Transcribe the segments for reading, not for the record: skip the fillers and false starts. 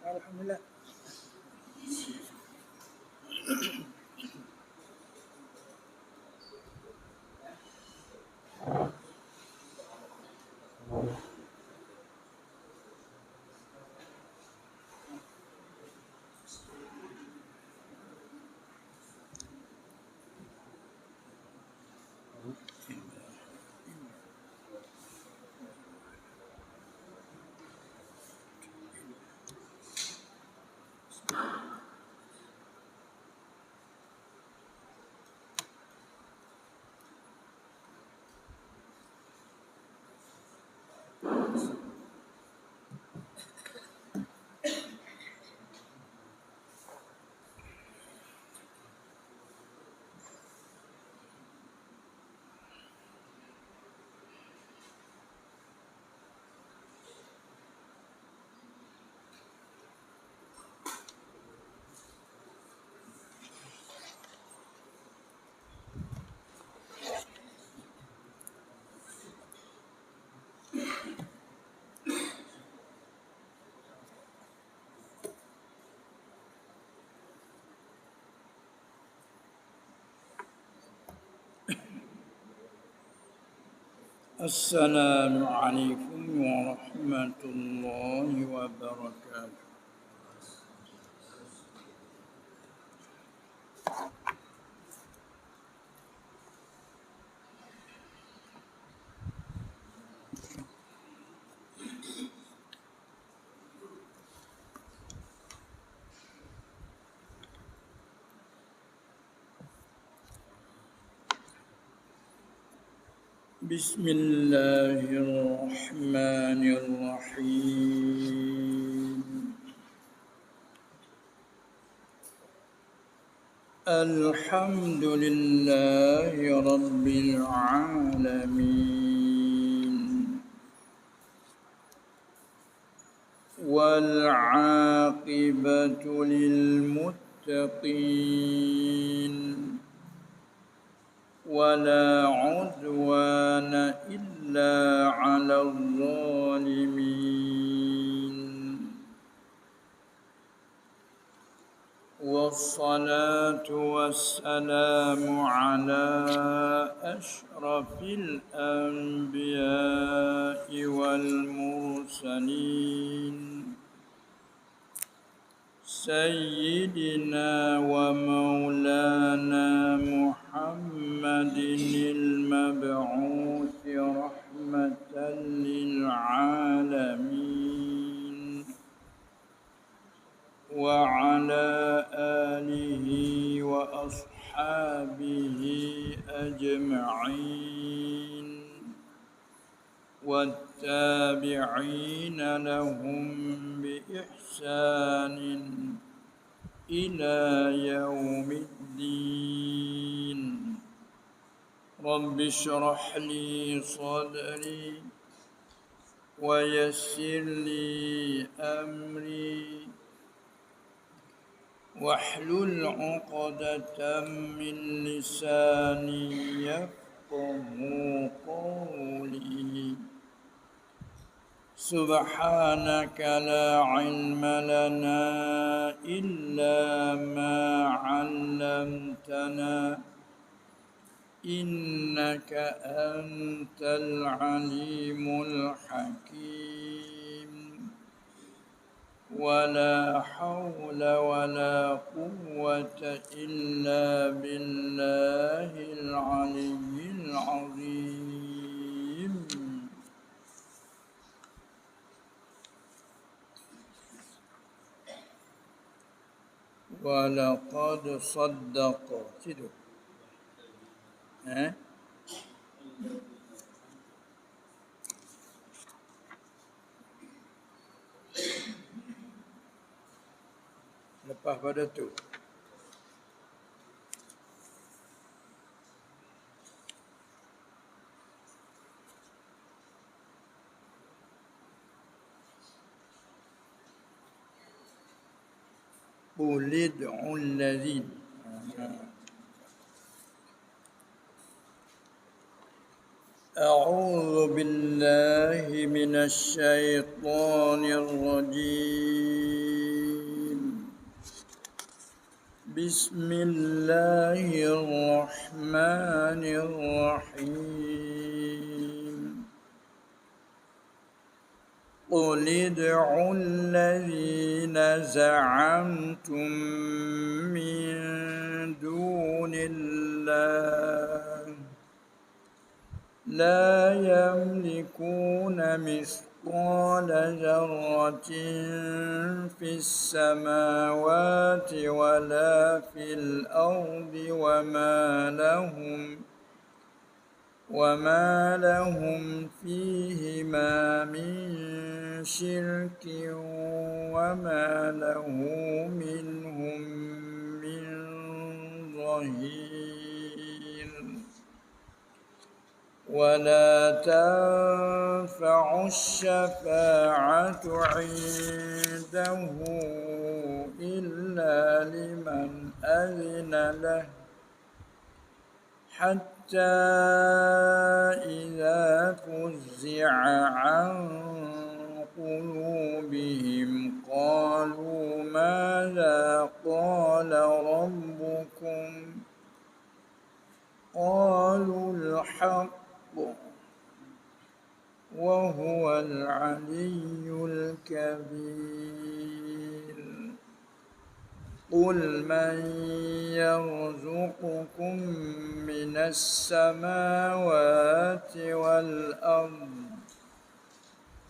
Alhamdulillah. السلام عليكم ورحمة الله وبركاته. بسم الله الرحمن الرحيم. الحمد لله رب العالمين، والعاقبة للمتقين، ولا عدوان إلا على الظالمين، والصلاة والسلام على أشرف الأنبياء والمرسلين، سيدنا ومولانا محمد المبعوث رحمة للعالمين، وعلى آله وأصحابه أجمعين، والتابعين لهم بإحسان إلى يوم الدين. رب اشرح لي صدري ويسر لي أمري واحلل عقدة من لساني يفقه قولي. سبحانك لا علم لنا إلا ما علمتنا إنك أنت العليم الحكيم. ولا حول ولا قوة إلا بالله العلي العظيم. ولقد صدق situ. Lepas pada tu Qulid'u allazin. أعوذ بالله من الشيطان الرجيم. بسم الله الرحمن الرحيم. قل ادعوا الذين زعمتم من دون الله لا يملكون مثقال ذرة في السماوات ولا في الأرض وما لهم فيهما من شرك وما له منهم من ظهير. ولا تنفع الشفاعة عنده إلا لمن أذن له حتى إذا فزع عن قلوبهم قالوا ماذا قال ربكم قالوا الحق وهو العلي الكبير. قل من يرزقكم من السماوات والأرض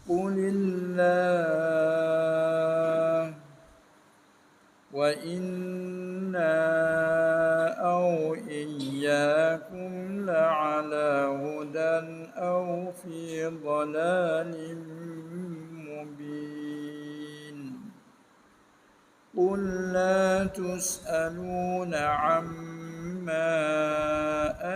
قل الله وإنا أو إياكم لعلى هدى أو في ضلال مبين. قل لا تسألون عما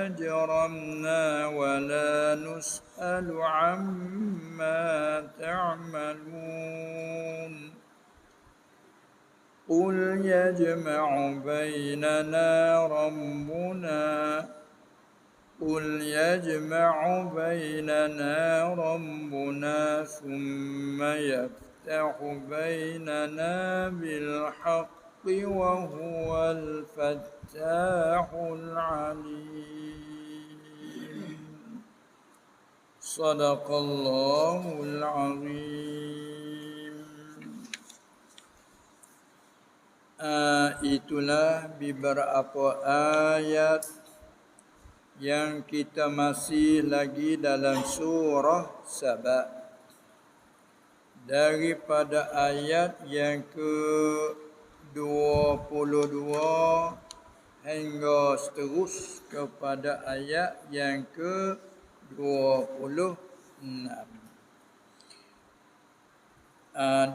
أجرمنا ولا نسأل عما تعملون. قل يجمع بيننا ربنا ثم يفتح بيننا بالحق وهو الفتاح العليم. صدق الله العظيم. Itulah beberapa ayat yang kita masih lagi dalam surah Saba. Daripada ayat yang ke-22 hingga seterus kepada ayat yang ke-26.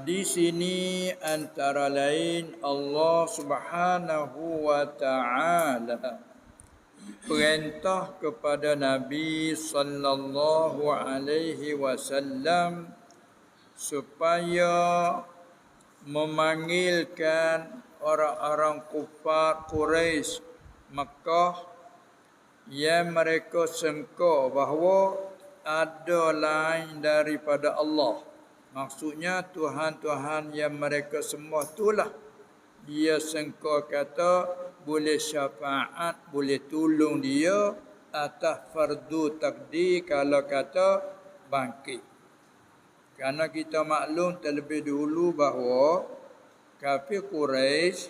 Di sini antara lain Allah Subhanahu wa taala perintah kepada Nabi sallallahu alaihi wasallam supaya memanggilkan orang-orang kufar Quraisy Makkah yang mereka sangka bahawa ada lain daripada Allah. Maksudnya Tuhan-Tuhan yang mereka sembah itulah dia sangka kata boleh syafaat, boleh tolong dia atas fardu takdir kalau kata bangkit. Kerana kita maklum terlebih dahulu bahawa kafir Quraisy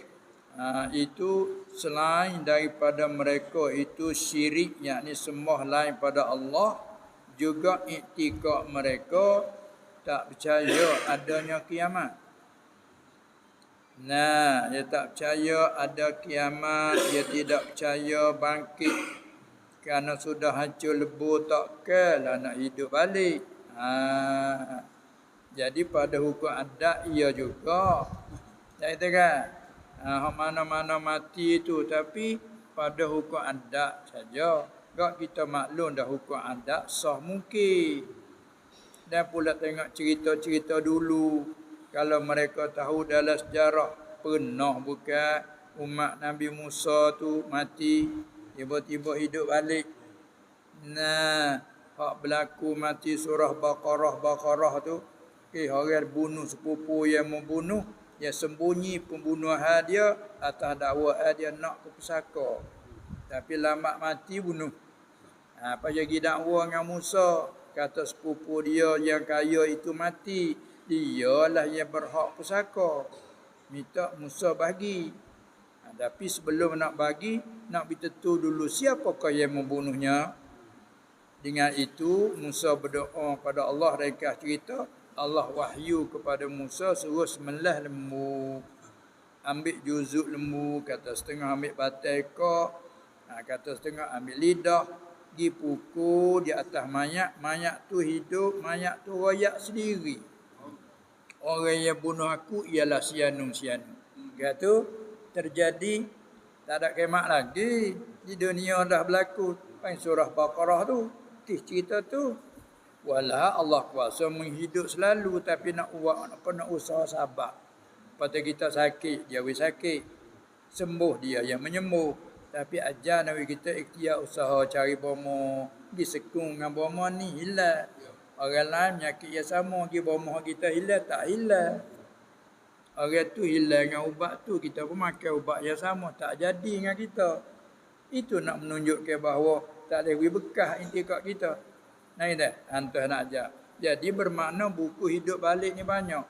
itu selain daripada mereka itu syirik, yakni sembah lain pada Allah, juga iktikad mereka tak percaya adanya kiamat. Dia tak percaya ada kiamat, dia tidak percaya bangkit. Kerana sudah hancur lebur takkanlah nak hidup balik. Jadi pada hukum adat ia juga. Tak kata kan? Mana-mana mati itu, tapi pada hukum adat saja. Gak kita maklum dah hukum adat sah mungkin. Dan pula tengok cerita-cerita dulu. Kalau mereka tahu dalam sejarah pernah bukan umat Nabi Musa tu mati, tiba-tiba hidup balik. Nah, hak berlaku mati surah Baqarah tu, orang bunuh sepupu yang membunuh, dia sembunyi pembunuhan dia atas dakwaan dia nak ke pesaka. Tapi lambat mati bunuh. Apa jadi dakwa dengan Musa? Kata sepupu dia yang kaya itu mati, dialah yang berhak pusaka. Minta Musa bagi. Tapi sebelum nak bagi, nak beritentu dulu siapakah yang membunuhnya. Dengan itu Musa berdoa pada Allah. Ringkas cerita, Allah wahyu kepada Musa suruh sembelih lembu. Ambil juzuk lembu, kata setengah ambil batai kok, kata setengah ambil lidah, pergi pukul di atas mayat. Mayat tu hidup, mayat tu royak sendiri. Orang yang bunuh aku ialah Sianung. Kata terjadi, tak ada kiamat lagi. Di dunia dah berlaku. Surah Baqarah tu, cerita tu. Walau Allah kuasa menghidup selalu, tapi nak usaha sabar. Pada kita sakit, dia sakit. Sembuh dia yang menyembuh. Tapi ajar Nabi kita ikhtiar usaha cari bomo, disekung dengan bomo ni hilang. Orang lain penyakit yang sama, pergi bomo kita hilang, tak hilang. Orang tu hilang dengan ubat tu, kita pun makan ubat yang sama, tak jadi dengan kita. Itu nak menunjukkan bahawa tak ada bekas intikad kita. Nah ini hantar nak ajar. Jadi bermakna buku hidup balik ni banyak.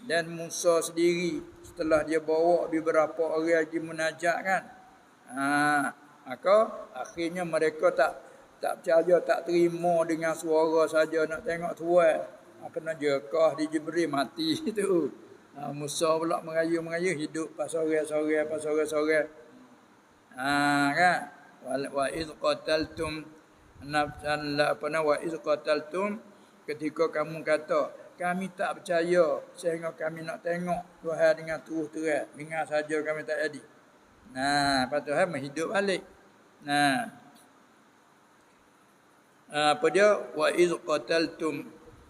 Dan Musa sendiri setelah dia bawa beberapa orang pergi munajat kan. Maka akhirnya mereka tak percaya, tak terima dengan suara saja nak tengok Tuhan. Kena jekah di Jibril mati tu. Musa pula merayu-merayu hidup pas sore-sore. Kan? Wa iz qataltum nafsan wa iz qataltum, ketika kamu kata kami tak percaya sehingga kami nak tengok Tuhan dengan terus terang, dengar saja kami tak jadi. Lepas tu hidup balik. Apa dia? Wa iz qataltum,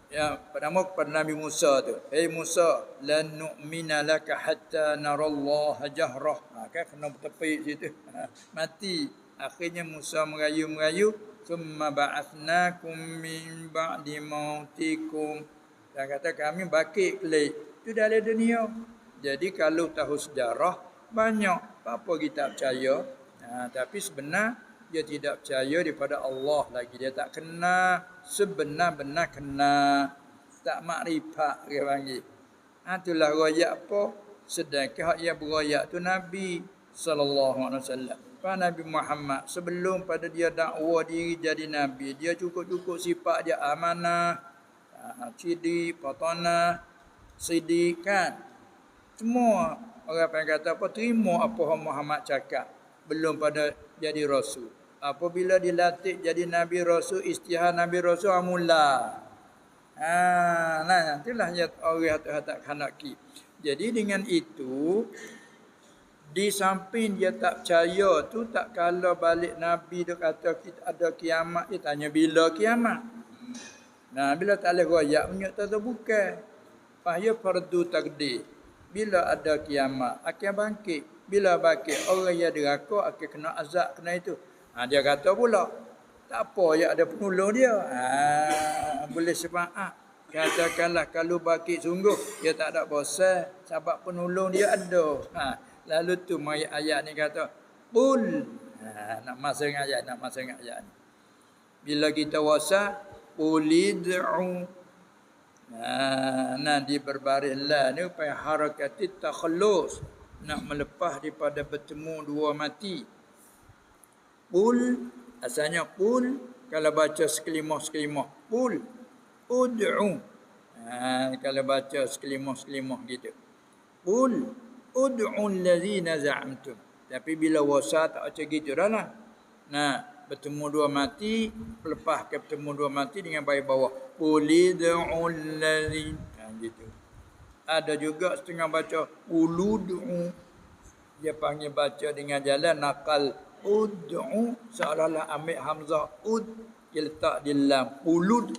ya, pertama kepada Nabi Musa tu. Hei Musa, lan nu'mina laka hatta narallaha jahrah. Kan kena bertepik situ. Mati. Akhirnya Musa merayu-merayu, summa ba'athnakum min ba'di mautikum. Dan kata kami bakit kelik. Itu dalam dunia. Jadi kalau tahu sejarah banyak apa kita percaya, tapi sebenar dia tidak percaya daripada Allah lagi. Dia tak kena sebenar-benar kena, tak makrifat dia panggil. Itulah royak apa? Sedangkan hak yang beroyak tu Nabi sallallahu alaihi wasallam. Nabi Muhammad sebelum pada dia dakwa diri jadi nabi, dia cukup-cukup sifat dia amanah, sidik, patana, sidik kan. Semua orang yang kata apa, terima apa Muhammad cakap belum pada jadi rasul. Apabila dilatih jadi nabi rasul, istihar nabi rasul amula. Itulah yang orang tak khanaki. Jadi dengan itu, di samping dia tak percaya tu, tak kala balik nabi dia kata kita ada kiamat, dia tanya bila kiamat. Bila tak boleh royak punya tu bukan. Pahaya fardu takdir. Bila ada kiamat akan bangkit. Bila bangkit orang yang deraka akan kena azab, kena itu. Dia kata pula tak apa ya ada penolong dia. Boleh syafaat. Katakanlah kalau bangkit sungguh dia tak ada bosan sebab penolong dia ada. Lalu tu ayat ni kata qul. Nak masuk ayat ni. Bila kita wasa ulid'u. Nanti berbarislah ni supaya harakatit takhallus, nak melepas daripada bertemu dua mati. Qul, asalnya qul, kalau baca sekelimah-sekelimah qul ud'u. Kalau baca sekelimah-sekelimah gitu. Qul ud'u allazina za'amtum. Tapi bila wasa tak macam gitu dah lah. Bertemu dua mati, lepas ke bertemu dua mati dengan bayi bawah. Qulid'u allazina, gitu. Ada juga setengah baca ulud'u. Dia panggil baca dengan jalan nakal ud'u, seolah-olah ambil hamzah ud, dia letak di lam ulud.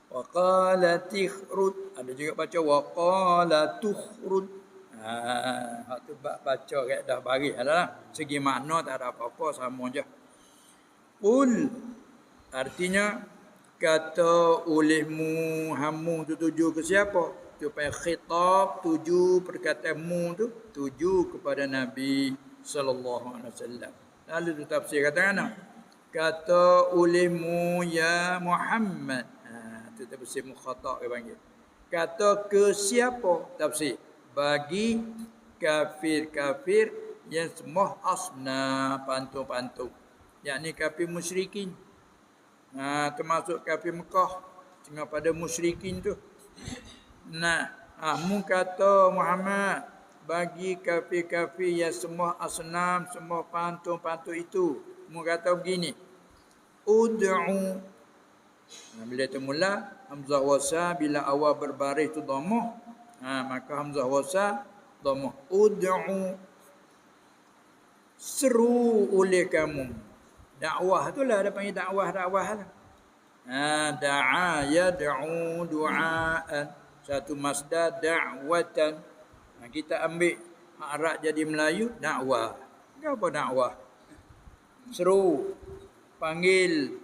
Wa qalat ikhrut. Ada juga baca waqala tukhruj. Hak tu baca kaedah baris adalah segi makna tak ada apa-apa, sama je. Qul artinya kata olehmu, hamu tu tuju ke siapa? Supaya khitab tuju perkataan mu tu tuju kepada Nabi sallallahu alaihi wasallam. Lalu tu tafsir kata mana? Kata olehmu ya Muhammad. Tu tafsir mukhatab dia panggil. Kata ke siapa? Tafsir bagi kafir-kafir yang sembah asnam, patung-patung. Yakni kafir musyrikin. Termasuk kafir Mekah dengan pada musyrikin tu. Mu kata Muhammad bagi kafir-kafir yang sembah asnam, sembah patung-patung itu, mu kata begini, ud'u. Bila itu mula hamzah wasal, bila awal berbaris tu dhammah, maka hamzah wasal dhammah. Ud'u, seru oleh kamu. Dakwah itulah ada panggil dakwah lah. Da'a yad'u du'aan, satu masdar da'watan. Kita ambil Arab jadi Melayu dakwah. Apa dakwah? Seru, panggil,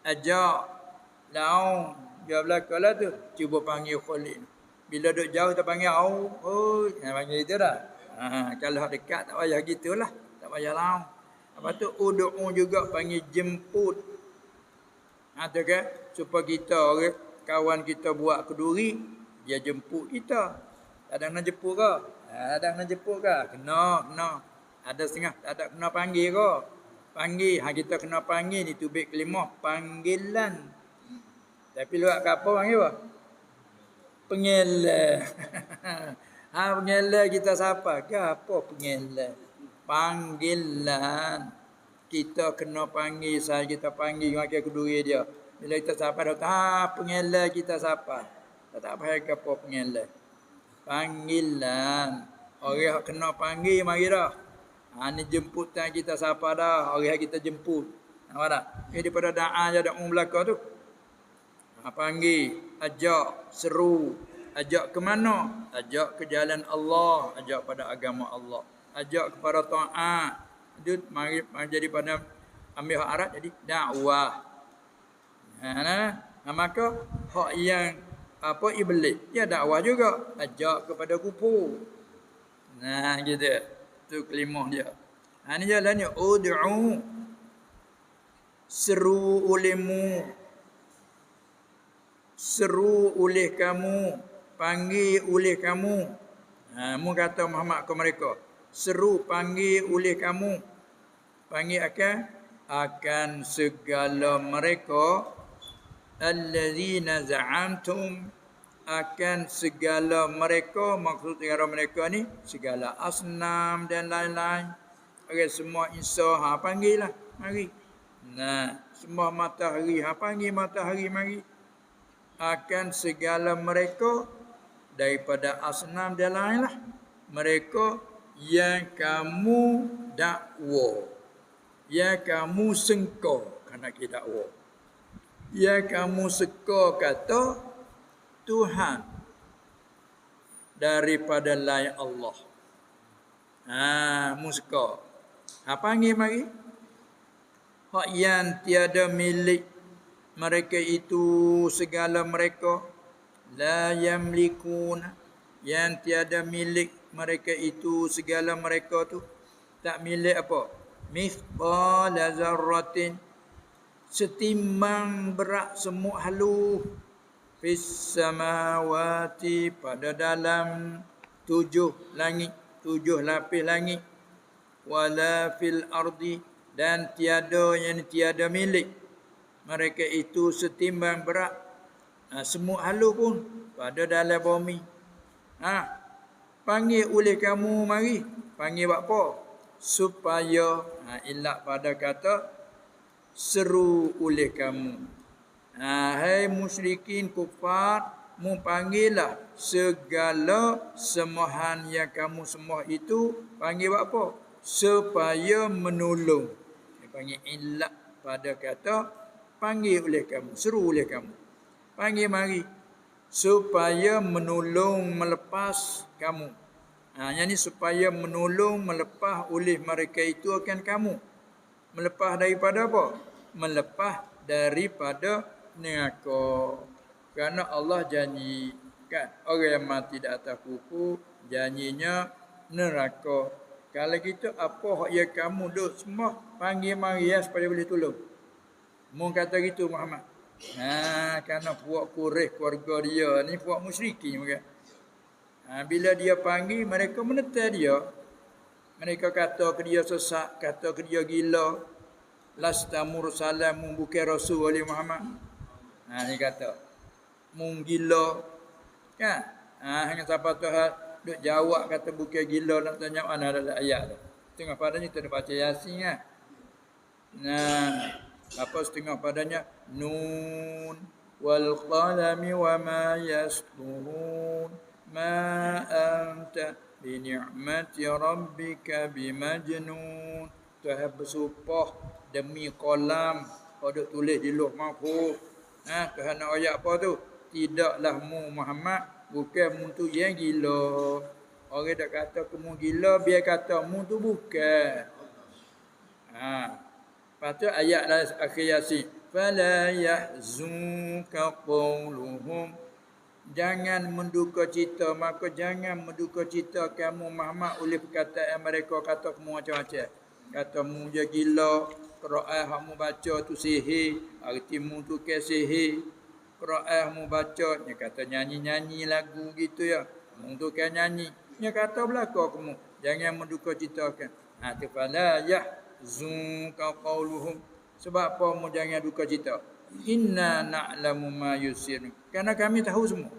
ajak, laung. Dia belakang lah tu. Cuba panggil Khalid. Bila duduk jauh kita panggil au. Oh, panggil itu dah. Kalau dekat tak payah gitulah. Tak payah laung. Lepas tu ud'u juga panggil jemput. Tu kan? Supaya kita, kawan kita buat keduri, dia jemput kita. Ada nak jemput ke? Ada nak jemput ke? Kena. Ada setengah tak ada kena panggil ke? Panggil. Kita kena panggil ni tubik kelimah panggilan. Tapi luar kapal panggil apa? Pengelah. Pengelah kita siapa? Ke apa pengelah? Panggilan. Kita kena panggil, saya kita panggil makan keduri dia. Bila kita siapa dah pengelah kita siapa? Tak payah ke apa pengelah. Panggilan. Orang kena panggil mari dah. Ni jemputan kita siapa dah? Orang kita jemput. Nampak tak? Daripada da'a je da'u belakang tu. Panggil, ajak, seru. Ajak ke mana? Ajak ke jalan Allah, ajak pada agama Allah. Ajak kepada taat. Itu mari jadi pada ambil hak Arab jadi dakwah. Maka hak yang iblis dia dakwah juga, ajak kepada kufur. Gitu. Tu kelimah dia. Ni jalannya ud'u, seru olehmu, seru oleh kamu, panggil oleh kamu. Mu kata Muhammad ke mereka, seru panggil oleh kamu. Panggil akan segala mereka allazina za'amtum, akan segala mereka, maksud segala mereka ni segala asnam dan lain-lain. Semua Isa panggil lah, mari. Semua matahari panggil matahari mari. Akan segala mereka daripada asnam dan lain lah. Mereka yang kamu dakwa, yang kamu sengkau kerana kita dakwa, yang kamu seka kata Tuhan daripada lain Allah. Muska. Panggil mari. Hak yang tiada milik mereka itu segala mereka, la yamlikun, yang tiada milik mereka itu segala mereka tu tak milik apa? Mithqala zarratin, setimbang berat semut halu, fis samawati, pada dalam 7 langit, 7 lapis langit, wala fil ardi, dan tiada yang tiada milik mereka itu setimbang berat semut halu pun pada dalam bumi. Panggil oleh kamu mari. Panggil buat apa? Supaya ilak pada kata seru oleh kamu. Hai musyrikin kufar, mu panggillah segala sembahan yang kamu sembah itu, panggil buat apa? Supaya menolong. Dia panggil ilak pada kata panggil oleh kamu, seru oleh kamu. Panggil mari. supaya menolong melepas kamu. Yang ni supaya menolong melepas oleh mereka itu akan kamu. Melepas daripada apa? Melepas daripada neraka. Kerana Allah janji kan, orang yang mati di atas kufur janjinya neraka. Kalau gitu apa hak ya kamu duk semua panggil mari ya supaya boleh tolong. Mu kata gitu Muhammad. Kerana puak Quraisy keluarga dia ni puak musyrikin juga. Bila dia panggil mereka menetai dia. Mereka kata ke dia sesat, kata ke dia gila. Lasta mursalan mu bukan rasul oleh Muhammad. Dia kata mu gila. Kan? Hanya siapa Tuhan duk jawab kata bukan gila nak tanya mana ada ayat tu. Tengah padanya kita ada baca Yasin kan. Apa setengah padanya nun wal qalami wa ma yasturun ma anta bi ni'mati rabbika bimajnun. Tuhan bersumpah demi qalam pada tulis di Lauh Mahfuz. Tuhan nak ayat apa tu? Tidaklah mu Muhammad bukan mu tu yang gila. Orang dak kata kamu gila biar kata mu tu bukan. Lepas tu ayat akhir Yasin. Fala yahzunka qawluhum. Jangan menduka cita, maka jangan menduka cita kamu Muhammad oleh perkataan mereka kata kamu macam-macam. Kata mu je gila, Quran hak mu baca tu sihir, arti mu tu ke sihir. Quran mu baca, dia kata nyanyi-nyanyi lagu gitu ya. Mu tu kan nyanyi. Dia kata belaka kamu. Jangan menduka citakan. Tu fala yahzunka qawluhum. Sebab apa mu jangan duka cita? Inna na'lamu ma yusirun. Kerana kami tahu semua.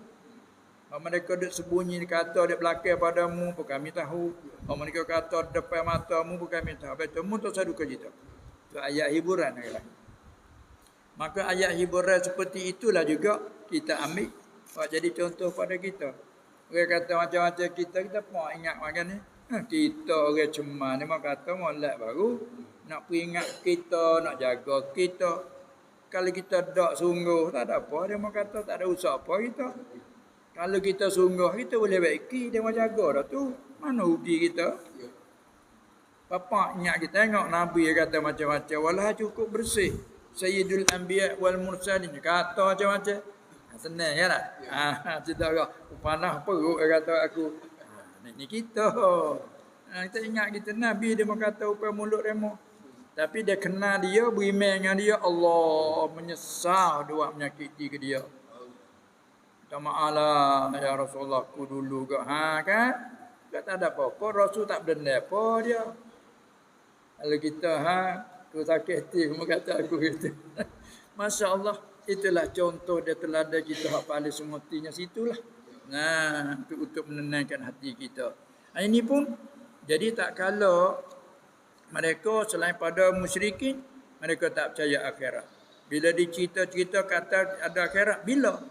Kalau mereka duk sembunyi kata di belakang padamu pun kami tahu. Kalau mereka kata depan matamu pun kami tahu. Betul mu tak usah duka cita. Itu ayat hiburan adalah. Maka ayat hiburan seperti itulah juga kita ambil jadi contoh pada kita. Orang kata macam-macam kita pun ingat makan ni. Kita orang cemas ni mak kata molek baru nak peringat kita, nak jaga kita. Kalau kita tak sungguh, tak ada apa. Dia mak kata tak ada usaha apa kita. Kalau kita sungguh, kita boleh baiki. Dia mak jaga dah tu. Mana ubi kita? Bapak ingat kita tengok Nabi kata macam-macam. Walah cukup bersih. Sayyidul Anbiya wal Mursalin. Kata macam-macam. Senang ya lah. Tidak kau. Panah perut kata aku. Ni kita. Kita ingat kita Nabi dia mak kata upah mulut remo. Tapi dia kenal dia, beriman dengan dia, Allah menyesal dia buat menyakiti ke dia. Minta maaf lah ya Rasulullah aku dulu ke. Kan? Tak ada apa-apa. Rasul tak benda apa dia. Kalau kita aku sakit hati, kamu kata aku gitu. Masya Allah. Itulah contoh dia teladan kita hak paling semestinya situlah. Untuk menenangkan hati kita. Ini pun jadi tak kala mereka selain pada musyrikin, mereka tak percaya akhirat. Bila dicerita-cerita kata ada akhirat, bila?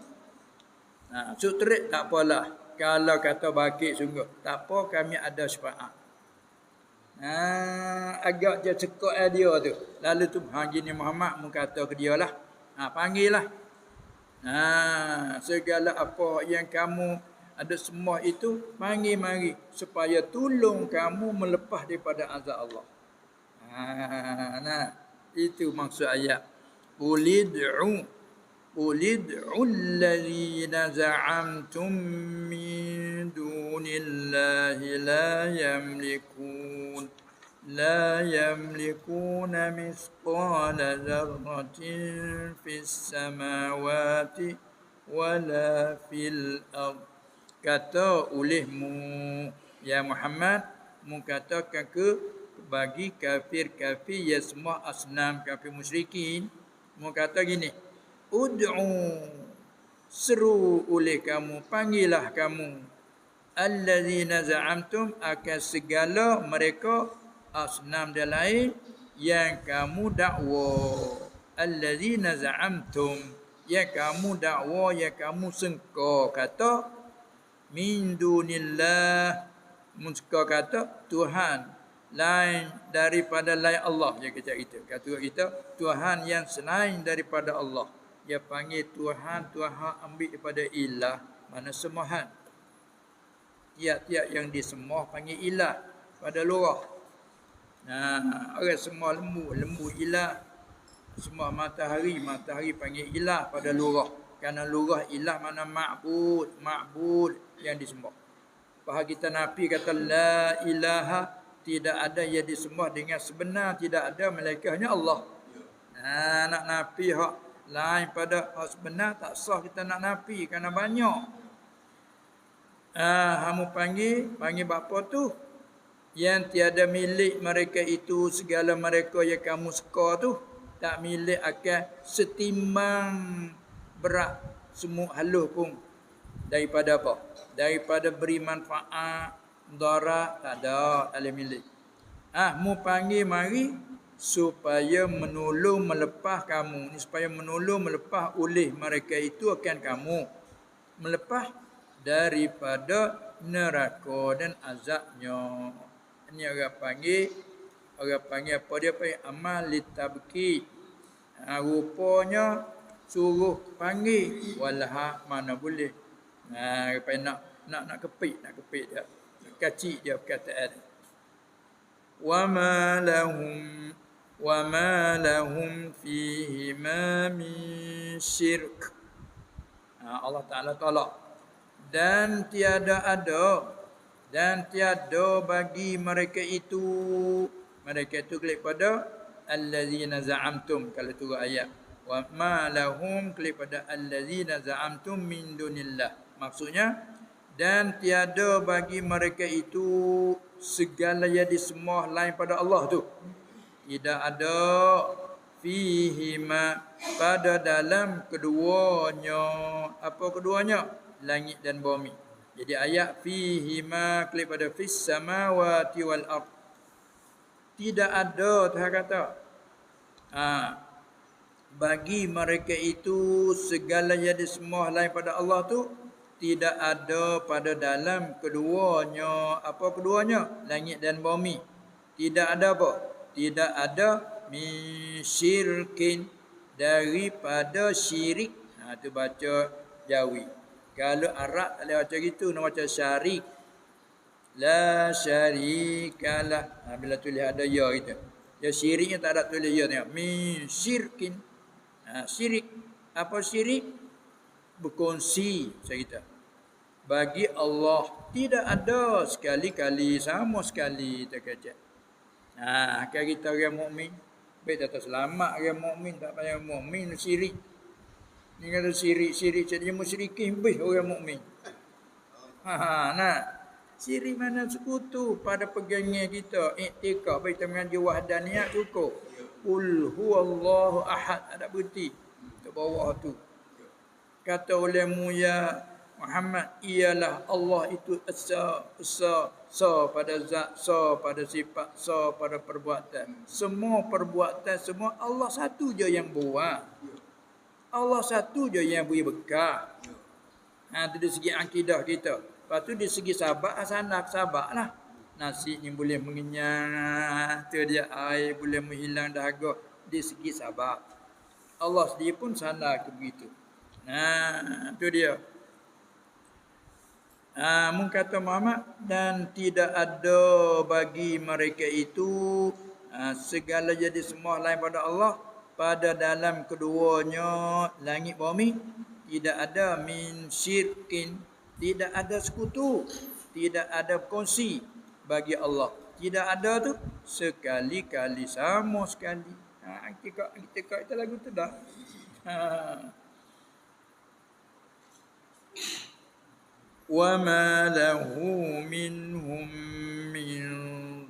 Sutrik tak apalah. Kalau kata bakit sungguh, tak apa kami ada syafaat. Agak je cekok dia tu. Lalu tu gini Muhammad mu kata ke dia lah. Panggil lah. Segala apa yang kamu ada semua itu panggil mari supaya tolong kamu melepas daripada azab Allah. Itu maksud ayat. Ulid'u allazina za'amtum min dunillahi la yamlikuna misqala dzarratin fis samawati wala fil ardh. Kata olehmu ya Muhammad, mu katakan ke bagi kafir-kafir yang semua asnam kafir musyrikin, mu kata gini, ud'u, seru oleh kamu, panggillah kamu allazina za'amtum, akan segala mereka asnam dan lain yang kamu dakwa. Allazina za'amtum, yang kamu dakwa, yang kamu sengka kata min dunillah, muska kata Tuhan lain daripada lain Allah. Dia kata kita Tuhan yang selain daripada Allah, dia panggil Tuhan, Tuhan ambil daripada ilah, mana sembahan. Tiap-tiap yang disembah panggil ilah pada lurah. Orang sembah lembu, lembu ilah. Sembah matahari, matahari panggil ilah pada lurah. Kerana lurah ilah mana ma'bud, ma'bud yang disembah. Faham kita nafi kata la ilaha, tidak ada yang disembah dengan sebenar, tidak ada melainkan hanya Allah. Nak nafi hak lain pada hak sebenar tak sah kita nak nafi kerana banyak. Kamu panggil bapa tu yang tiada milik mereka itu, segala mereka yang kamu suka tu tak milik akan setimbang berat semut halus pun daripada apa? Daripada beri manfaat, mudarat, tak ada, tak boleh milik. Mu panggil mari supaya menolong melepah kamu. Ni supaya menolong melepah oleh mereka itu akan kamu. Melepah daripada neraka dan azabnya. Ini orang panggil apa dia panggil amal litabki. Rupanya suruh panggil walaha mana boleh. Nak kepit dia. Kacik dia perkataan. Wa ma lahum fihi ma min syirk. Allah Taala tolak. Dan tiada bagi mereka itu klik pada allazina za'amtum, kalau turun ayat wa ma lahum klik pada allazina za'amtum min dunillah, maksudnya dan tiada bagi mereka itu segala yang disembah lain pada Allah tu, tidak ada fihi ma pada dalam keduanya. Apa keduanya? Langit dan bumi. Jadi ayat fihi ma klik pada fis samawati wal ard. Tidak ada, Tuhan kata, bagi mereka itu segala yang disembah lain pada Allah tu tidak ada pada dalam keduanya. Apa keduanya? Langit dan bumi. Tidak ada apa? Tidak ada min syirkin, daripada syirik. Tu baca Jawi. Kalau Arab tak boleh baca gitu, nak baca syarik. La syarikalah. Bila tulis ada ya gitu. Ya syiriknya tak ada tulis ya, tengok. Min syirkin. Syirik. Apa syirik? Berkongsi, saya kata. Bagi Allah tidak ada sekali-kali, sama sekali terkejut. Kan kita orang mukmin, baik tak selamat orang mukmin, tak payah mukmin syirik. Ni kalau syirik jadi musyrikin lebih orang mukmin. Nah, syirik mana sekutu pada pegangnya kita, iktikad baik kita mengaji wahdaniyah cukup. Qul huwallahu ahad, ada bukti kat bawah tu. Kata ulama ya Muhammad, ialah Allah itu esa pada zat, sa pada sifat, sa pada perbuatan. Semua perbuatan semua Allah satu je yang buat. Allah satu je yang beri bekal. Itu dari segi akidah kita. Lepas tu dari segi sabar, sabarlah. Nasi ni boleh mengenyang, tu dia air boleh menghilang dahaga. Dari segi sabar. Allah sendiri pun sana ke begitu. Tu dia. Kata Muhammad, dan tidak ada bagi mereka itu segala jadi semua lain pada Allah, pada dalam keduanya langit bumi, tidak ada min syirkin, tidak ada sekutu, tidak ada kongsi bagi Allah. Tidak ada tu sekali-kali, sama sekali. Kita lagu tu dah. Wa ma lahu minhum min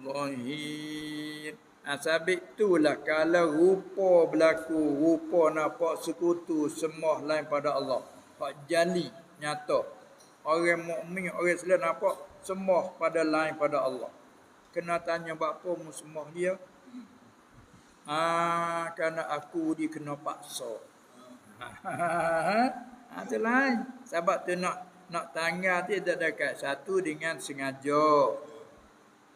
zahir. Sabit itulah kalau rupa berlaku, rupa nampak sekutu sembah lain pada Allah, hak jali nyata. Orang mukmin, orang Islam nampak sembah pada lain pada Allah. Kena tanya apa mu sembah dia? Kerana aku dikena paksa. Itu lain. Sebab tu nak tanggal tu tak dekat. Satu dengan sengaja.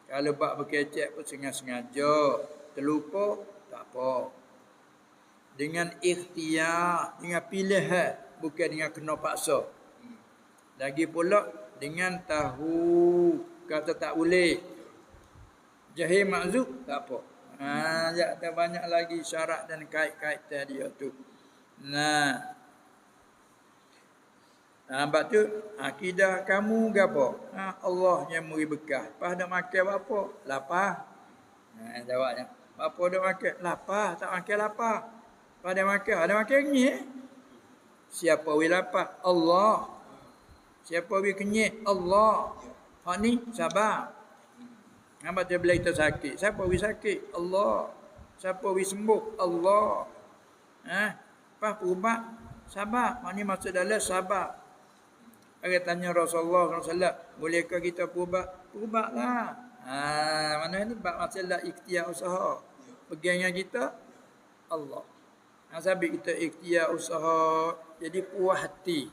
Kalau bak berkecek pun sengaja. Terlupa, tak apa. dengan ikhtiar, dengan pilihan, bukan dengan kena paksa. Lagi pula dengan tahu kata tak boleh. Jahil makzub tak apa. Ada banyak lagi syarat dan kait-kaitan dia tu. Nah, sebab tu akidah kamu gapo? Allah yang memberi bekah. Pas dah makan apa? Lapar. Jawabnya. Apa dah makan? Lapar, tak makan lapar. Pas dah makan, ada makan kenyih. Siapa wi lapar? Allah. Siapa wi kenyih? Allah. Hak ni sabar. Nampak dia bila kita sakit. Siapa wi sakit? Allah. Siapa wi sembuh? Allah. Pas ubat sabar. Hak ni maksud dalam sabar. Orang tanya Rasulullah SAW, bolehkah kita berubat? Berubatlah. Mana ni bab masalah ikhtiar usaha. Pegangnya kita Allah. Sabit kita ikhtiar usaha, jadi puas hati.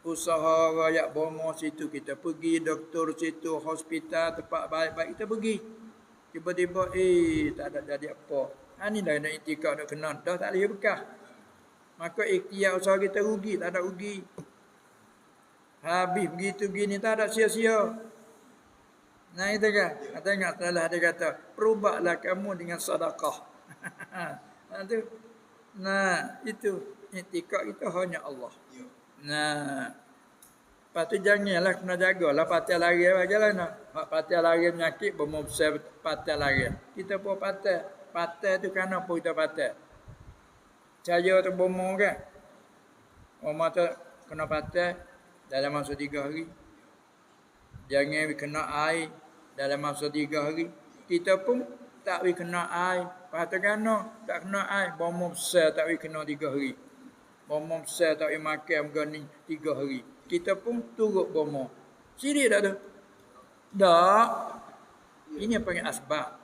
Usaha rakyat bomo situ kita pergi, doktor situ, hospital, tempat baik-baik kita pergi. Tiba-tiba tak ada jadi apa. Ni dah nak itikad nak kena, dah tak boleh bekah. Maka ikhtiar usaha kita rugi, tak ada rugi. Habis begitu begini tak ada sia-sia. Nah itu kan. Tengok telah dia kata, perubatlah kamu dengan sedekah. Nah itu itikad kita hanya Allah. Nah, lepas tu janganlah kena jagalah patah lari bagaimana nak. Hak patah lari penyakit bermubsar patah lari. Kita pun patah. Patah tu kenapa kita patah? Cahaya tu bomo kan. Bomo tu kena patah dalam masa 3 hari. Jangan kena air dalam masa 3 hari. Kita pun tak kena air. Patah kena tak kena air. Bomo besar tak kena 3 hari. Bomo besar tak makan begini 3 hari. Kita pun turut bomo. Sirik tak tu? Tak. Ini apa yang asbab.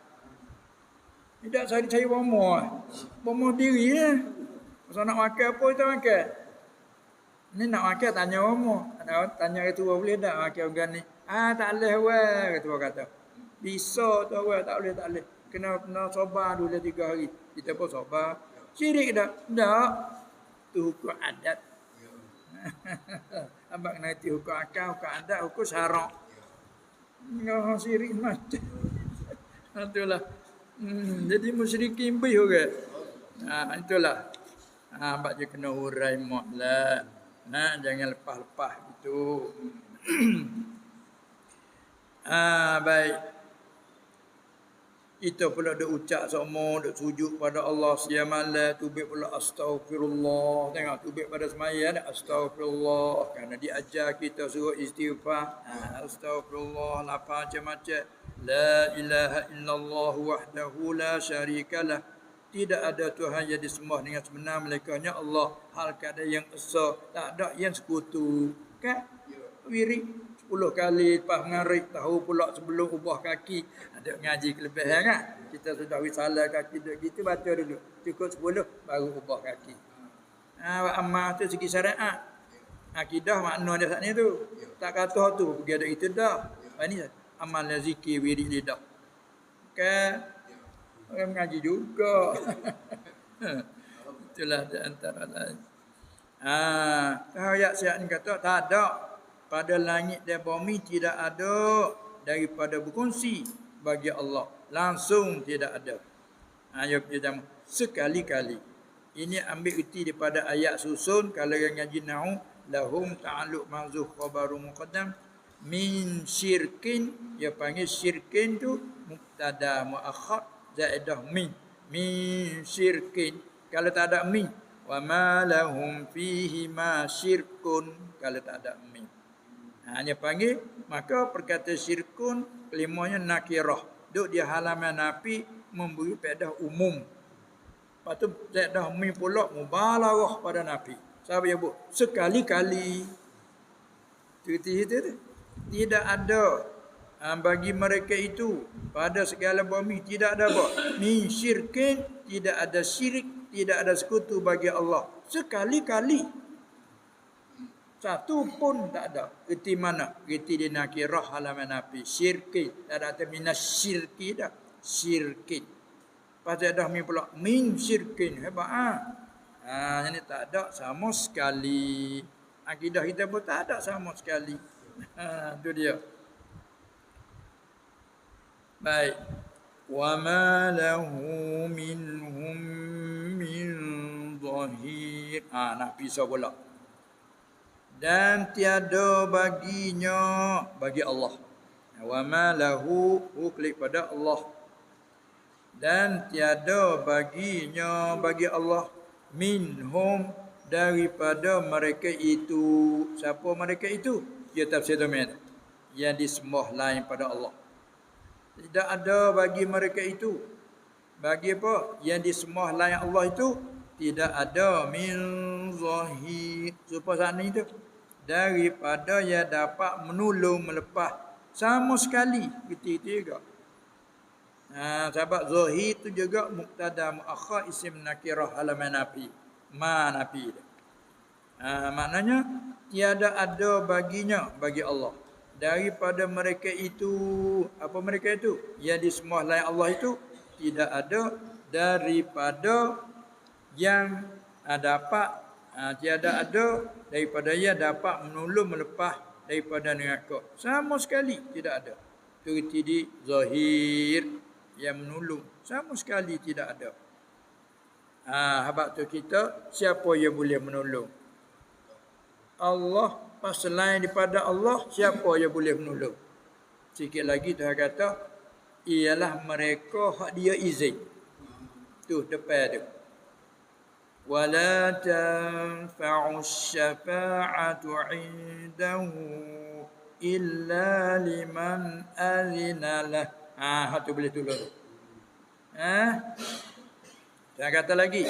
Tidak saya bomo. Bomo diri ya. Pasal nak makan apa kita makan? Ni nak makan tanya bomo. Tanya ketua boleh tak makan begini? Tak boleh weh, ketua kata. Bisa tu weh, tak boleh. Kena sabar dulu 3 hari. Kita pun sabar. Sirik tak? Tak. Itu hukum adat. Abang kena itu hukum akal, hukum adat, hukum syarak. Enggak sirik macam. Itulah. Jadi musyrikin bih orang. Itulah. Abang je kena hurai mak lah. Jangan lepas-lepas gitu. Baik. Kita pula duk ucap semua, duk sujud pada Allah siang malam, tubik pula astaghfirullah. Tengok tubik pada semaya ada astaghfirullah. Kerana diajar kita suruh istighfar. Astaghfirullah, apa macam-macam. La ilaha illallah wahdahu la syarikalah. Tidak ada Tuhan yang disembah dengan sebenar melainkan Allah. Hal kada yang esa, tak ada yang sekutu. Kan? Wirid 10 kali lepas mengarik, tahu pula sebelum ubah kaki. Ada ngaji kelebihan kan? Kita sudah wisalah kaki duduk gitu, baca dulu. Cukup 10 baru ubah kaki. Amal tu segi syariat. Akidah makna dia saat ni tu. Tak kata tu pergi ada itu dah. Ini amal zikir wirid lidah. Kan? Orang mengaji juga. Itulah di antara lain. Ayat siap ni kata tak ada. Pada langit dan bumi tidak ada daripada berkongsi bagi Allah. Langsung tidak ada. Ayat pertama. Sekali-kali. Ini ambil erti daripada ayat susun. Kalau yang ngaji nahu. Lahum ta'aluk mazuf khabaru muqaddam. Min syirkin. Dia panggil syirkin tu. Mubtada mu'akhad. Zaidah min. Min syirkin. Kalau tak ada min. Wa ma lahum fihi ma syirkun. Kalau tak ada min. Hanya panggil, maka perkata syirkun, kelimanya nakirah. Duk di halaman nafi, memberi faedah umum. Lepas tu, faedah min pula, mubalarah pada nafi. Siapa yang buat? Sekali-kali. Cerita itu, tidak ada bagi mereka itu, pada segala bumi, tidak ada apa? Min syirkin, tidak ada syirik, tidak ada sekutu bagi Allah. Sekali-kali. Satu pun tak ada. Erti mana? Erti di nakirah halaman nafi. Syirki. Tak ada minas syirki dah. Syirki. Pasal dah min pula min syirkin. Hebat ah. Ini tak ada sama sekali. Akidah kita pun tak ada sama sekali. Itu dia. Baik. Wa ma lahu minhum min dhahir. Nak pisah pula. Dan tiada baginya bagi Allah. Wa ma lahu klik pada Allah. Dan tiada baginya bagi Allah minhum daripada mereka itu. Siapa mereka itu? Ya tafsir domain. Yang disembah lain pada Allah. Tidak ada bagi mereka itu. Bagi apa? Yang disembah lain Allah itu tidak ada min zahir. Supaya sana itu daripada yang dapat menolong melepas sama sekali itu juga. Sebab zahir itu juga mubtada muakhar isim nakirah halaman nafi. Ma nafi. Maknanya tiada ada baginya bagi Allah daripada mereka itu. Apa mereka itu? Yang disembah lain Allah itu tidak ada daripada yang dapat tiada ada daripada yang dapat menolong melepas daripada neraka. Sama sekali tidak ada. Itu di zahir yang menolong. Sama sekali tidak ada. Habaq tu kita siapa yang boleh menolong? Allah. Pas selain daripada Allah, siapa yang boleh menolong? Sikit lagi Tuhan kata, ialah mereka hak dia izin. Tu depan tu. Wala tanfa'u syafa'atu 'indahu illa liman azina lah. Tu boleh tolong. Saya kata lagi,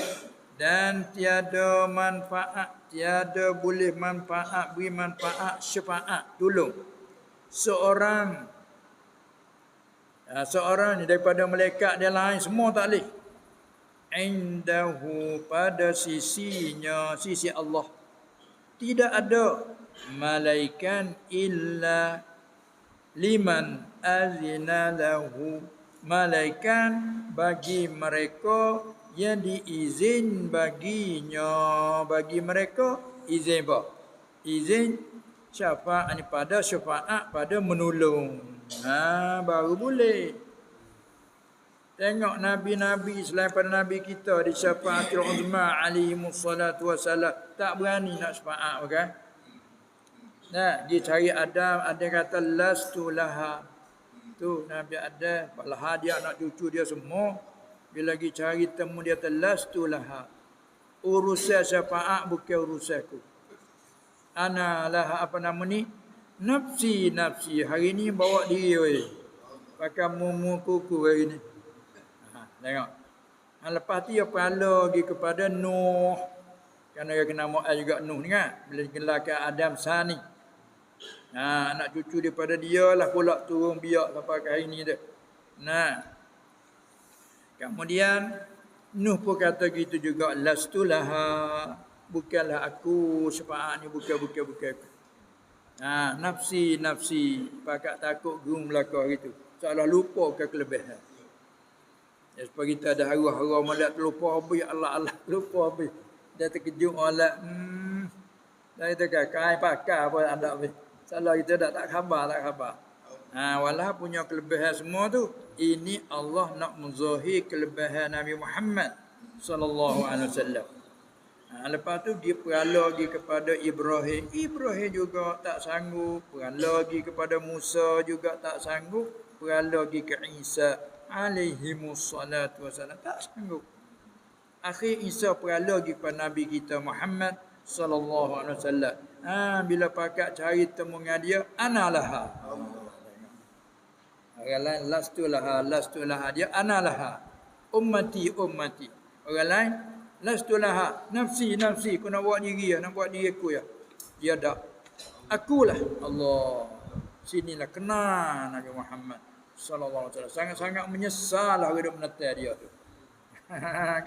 dan tiada manfaat, tiada boleh manfaat, beri manfaat, syafaat, tolong seorang ni daripada malaikat dia lain semua tak boleh. Indahu pada sisinya, sisi Allah tidak ada malaikat illa liman azina lahu, malaikat bagi mereka yang diizin baginya. Bagi mereka izin apa? Izin syafaat ni pada syafaat pada menolong. Baru boleh. Tengok nabi-nabi selain pada nabi kita di syafaatul uzma alaihimus salatu wassalam tak berani nak syafaat, bukan? Dia cari Adam, ada kata lastu laha. Tu Nabi Adam, palah dia anak cucu dia semua. Bila lagi cari temu dia lastu laha. Urusan syafaat bukan urusanku. Ana laha apa nama ni? Nafsi nafsi. Hari ni bawa diri weh. Pakai mumu kuku hari ni. Tengok. Lepas tu dia pahala lagi kepada Nuh. Kerana dia kena Mu'ad juga Nuh ni kan. Bila digelarkan Adam Sani. Anak cucu daripada dia lah pula turun biak sampai ke hari ni tu. Kemudian Nuh pun kata gitu juga, lastu laha, bukanlah aku syafaat ni, bukan aku. Nafsi pakat takut gerung belakang gitu. Seolah lupa ke kelebihan. Ya, supaya kita ada haru-haru malak terlupa habis, Allah lupa habis. Dia terkejut malak. Dia kata kai pakar apa anda habis. Salah kita tak khabar. Walau punya kelebihan semua tu, ini Allah nak menzahir kelebihan Nabi Muhammad sallallahu alaihi wasallam. Lepas tu dia perala lagi kepada Ibrahim. Ibrahim juga tak sanggup. Perala lagi kepada Musa juga tak sanggup. Perala lagi ke Isa alaihimus salatu wasallam tak sanggup. Akhir Isa perala lagi kepada Nabi kita Muhammad sallallahu alaihi wasallam. Bila pakat cari temu dengan dia, analaha. Orang lain lastu laha, dia analaha. Ummati. Orang lain lastu laha, nafsi, aku nak buat diri aku ya. Dia dak. Akulah Allah. Sinilah kenal Nabi Muhammad sallallahu alaihi wasallam. Sangat-sangat menyesal lah hidup menetai dia tu.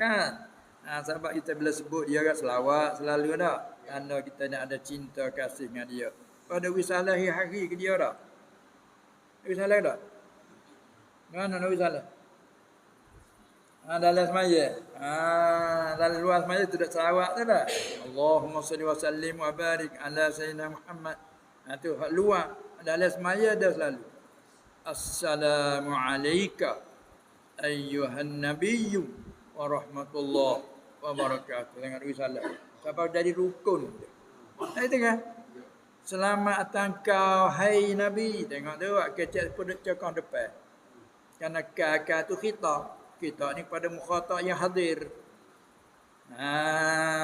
Kan? Sebab kita bila sebut dia kan selawat selalu dah. Kerana kita nak ada cinta kasih dengan dia. Pada wisalah hari ke dia dah. Wisalah dah. Mana nak wisalah? Dalam semaya. Dalam luar semaya tu dak selawat tu dah. Allahumma salli wa sallim wa barik ala sayyidina Muhammad. Tu hak luar. Dalam semaya dah selalu. Assalamu alayka ayyuhan nabiyyu wa rahmatullah wa barakatuh. Dengan dua salam. Sampai jadi rukun. Itu kan? Selamat datang kau hai Nabi. Tengok tu kecek pun cakap depan. Karena kakak tu kita ni pada mukhatab yang hadir.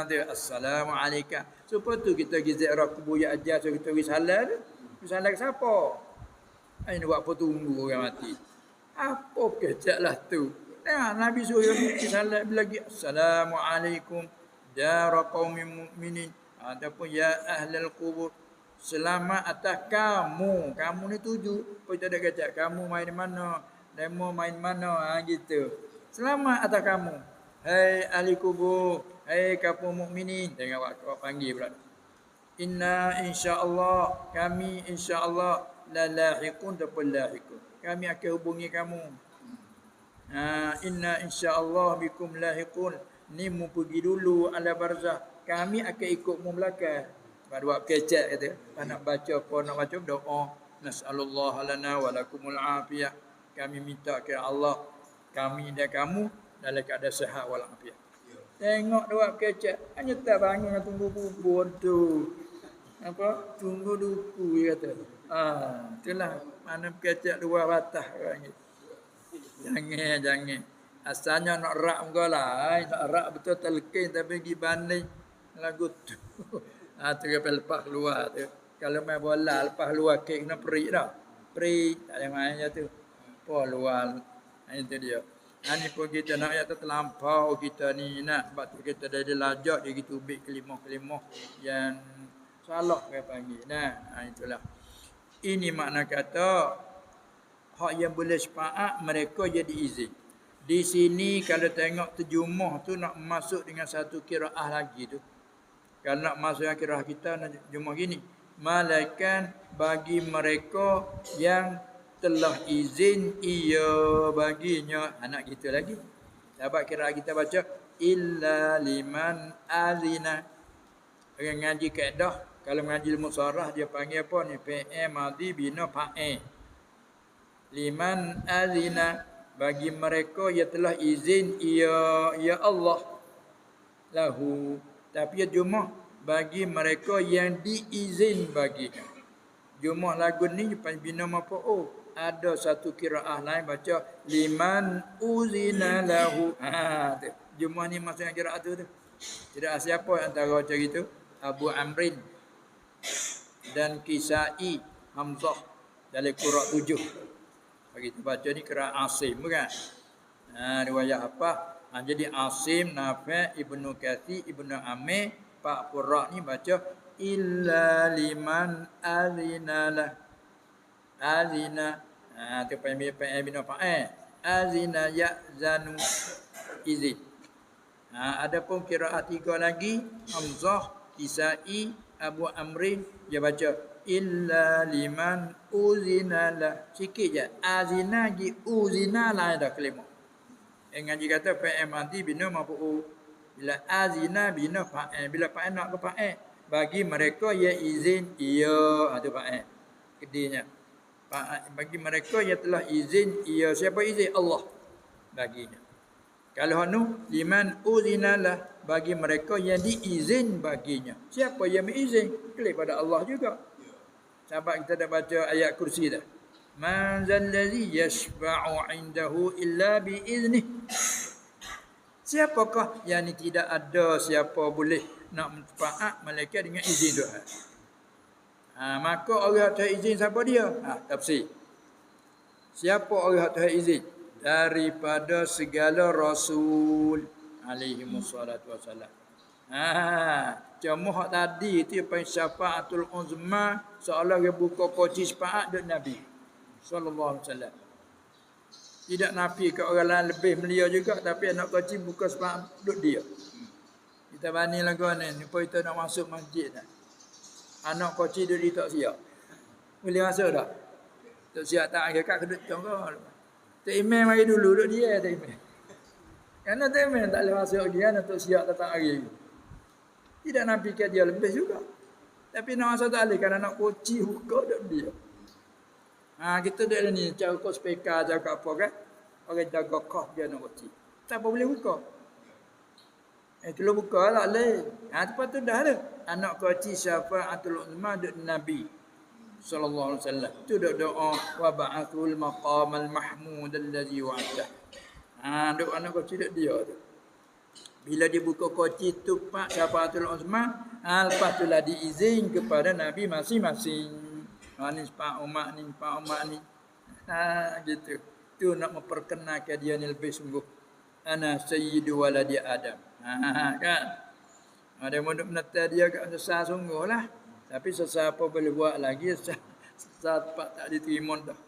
Dia assalamu alayka. Supaya tu kita gizat rakbu ya ajar so kita risalah tu. Risalah ke siapa? Ini buat apa tunggu orang mati. Apa kecaklah tu. Nabi suruh risalah lagi assalamualaikum dara qaumin mu'minin ataupun ya ahlal qubur. Selamat atas kamu. Kamu ni tuju. Apa kita ada kata kamu main mana? Demo main mana? Gitu. Selamat atas kamu. Hai ahli kubur. Hai kaum mukminin. Tengok awak panggil pula. Inna insya-Allah. Kami insya-Allah la lahiqun ataupun lahiqun. Kami akan hubungi kamu. Inna insya-Allah bikum lahiqun. Ni mu pergi dulu ala barzah. Kami akan ikut mu belakang. Pada buat kecek kata. Nak baca apa nak baca doa. Nas'alullah lana wa lakumul afiyah. Kami minta ke Allah kami dan kamu dalam keadaan sihat wal afiat. Tengok dua kecek hanya tak bangun tunggu bubur tu. Apa? Tunggu duku dia kata. Itulah mana kecek dua batah orang ni. Jangan. Asalnya nak rak muka lah. Nak rak betul telkin tapi pergi banding lagu tu. Tu lepas keluar tu. Kalau main bola lepas keluar kek kena perik dah. Perik tak ada main je tu. Apa luar. Itu dia. Ini pun kita nak ayat terlampau kita ni nak. Sebab tu kita dah dilajak dia gitu ubik kelimah-kelimah yang salah saya panggil. Itulah. Ini makna kata hak yang boleh syafaat mereka jadi izin. Di sini kalau tengok terjemah tu nak masuk dengan satu qiraah lagi tu. Kalau nak masuk dengan qiraah kita nak terjemah gini. Malaikat bagi mereka yang telah izin ia baginya. Anak kita lagi. Dapat qiraah kita baca illa liman azina. Orang ngaji kaedah kalau mengaji ilmu sarah dia panggil apa ni? Fi'il madhi bina fa'il. Liman azina bagi mereka yang telah izin ya Allah lahu. Tapi jumlah bagi mereka yang diizin baginya. Jumlah lagu ni bina maf'ul. Ada satu qiraah lain baca liman uzina lahu. Jumlah ni maksudnya qiraah tu. Tidak siapa antara baca gitu? Abu Amrin dan Kisai Hamzah dalam qiraah 7. Begitu baca ni qiraah Asim bukan? Riwayat apa? Jadi Asim, Nafi', Ibnu Katsir, Ibnu Amir, Pak Qurra ni baca illa liman azinalah. Azina. Tu panggil bina fa'il. Azina ya'zanu izin. Adapun qiraat 3 lagi Hamzah, Kisai, Abu Amrin dia baca illa liman uzinalah. Sikit je. Azina gi uzina lah dah kalimah. Ngaji kata fa'il madhi bina maf'ul. Bila azina bina fa'il. Bila fa'il nak ke fa'il. Bagi mereka yang izin ia. Itu fa'il. Kedihnya. Bagi mereka yang telah izin ia. Siapa izin? Allah. Baginya. Kalau anu liman uzinalah. Bagi mereka yang diizin baginya. Siapa yang mengizin? Klik pada Allah juga. Sahabat kita dah baca ayat kursi dah. Man zallazi yashfa'u 'indahu illa biiznih. Siapakah yang ni tidak ada siapa boleh nak manfaat malaikat dengan izin Tuhan. Maka orang yang izin siapa dia? Tafsir. Siapa orang yang izin? Daripada segala rasul alaihi wassalatu wassalam. Cuma hak tadi tu yang syafaatul uzma seolah dia buka kunci syafaat duk Nabi sallallahu alaihi wasallam. Tidak nafi ke orang lain lebih mulia juga tapi anak kunci buka syafaat duk dia. Kita bani lagu ni apa kita nak masuk masjid dah. Anak kunci duk dia tak siap. Boleh masuk dah. Tak siap tak agak kedut tonggo. Tak imam mari dulu duk dia tak imam. Karena temen tak boleh masuk lagi kan untuk siap datang hari. Tidak nak fikir dia lebih juga. Tapi nak masuk tak boleh kerana nak kunci buka dak dia. Kita dak ni cara kau speaker jaga apa kan? Orang jaga kau dia nak kunci. Tak boleh buka. Kalau buka tak boleh. Lepas tu dah ada. Anak kunci syafa'atul uzma dak Nabi sallallahu alaihi wasallam. Tu dak doa wa ba'athul maqamal mahmud allazi wa'ada. Duk anak kunci dak dia tu. Bila dibuka kunci tu pak syafa'atul uzma, lepas tu lah diizin kepada Nabi masing-masing. Ni pak umat ni, pak umat ni. Gitu. Tu nak memperkenalkan dia ni lebih sungguh. Ana sayyidu waladi Adam. Kan? Ada mau menetai dia kat sesat sungguh lah. Tapi sesat apa boleh buat lagi, sesat tak diterima dah.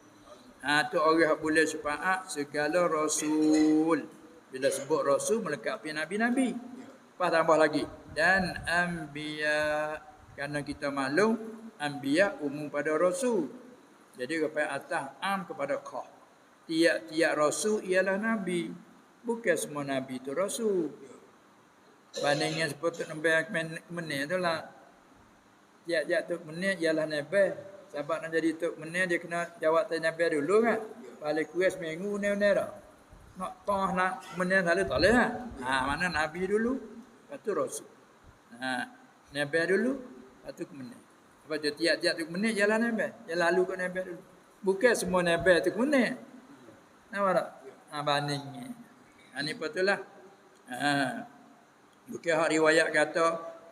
Tu orang boleh syafaat segala rasul. Bila sebut rasul melengkapi nabi-nabi. Lepas tambah lagi. Dan anbiya. Kerana kita maklum anbiya umum pada rasul. Jadi kepada atas am kepada kah. Tiap-tiap rasul ialah nabi. Bukan semua nabi itu rasul. Bandingnya seperti nabi menit tu lah. Tiap-tiap tu menit ialah nabi. Sebab nak jadi tu menit dia kena jawab tanya nabi dulu kan. Paling kurang seminggu ni dah. Nak tah nak menit salah tak boleh kan. Mana nabi dulu, lepas tu rasul. Nabi dulu, lepas tu menit. Lepas tu tiap-tiap tu menit ialah nabi. Dia lalu kat nabi dulu. Bukan semua nabi tu menit. Nampak tak? Bandingnya. Ni betul lah. Bukan hak riwayat kata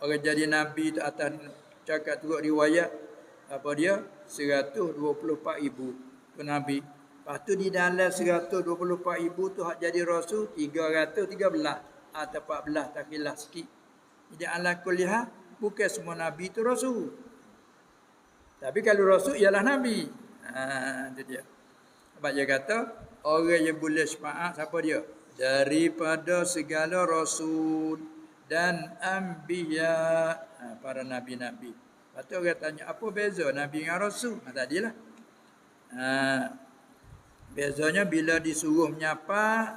orang jadi nabi tu atas cakap turut riwayat apa dia 124,000 tu nabi. Lepas tu di dalam 124,000 tu hak jadi rasul 313 atau 14 tak khilaf sikit. Jadi ala kullihah bukan semua nabi tu rasul. Tapi kalau rasul ialah nabi. Itu dia. Sebab dia kata orang yang boleh syafaat siapa dia? Daripada segala rasul dan anbiya, para nabi-nabi. Lepas tu orang tanya apa beza nabi dengan rasul? Tadilah. Bezanya bila disuruh menyapa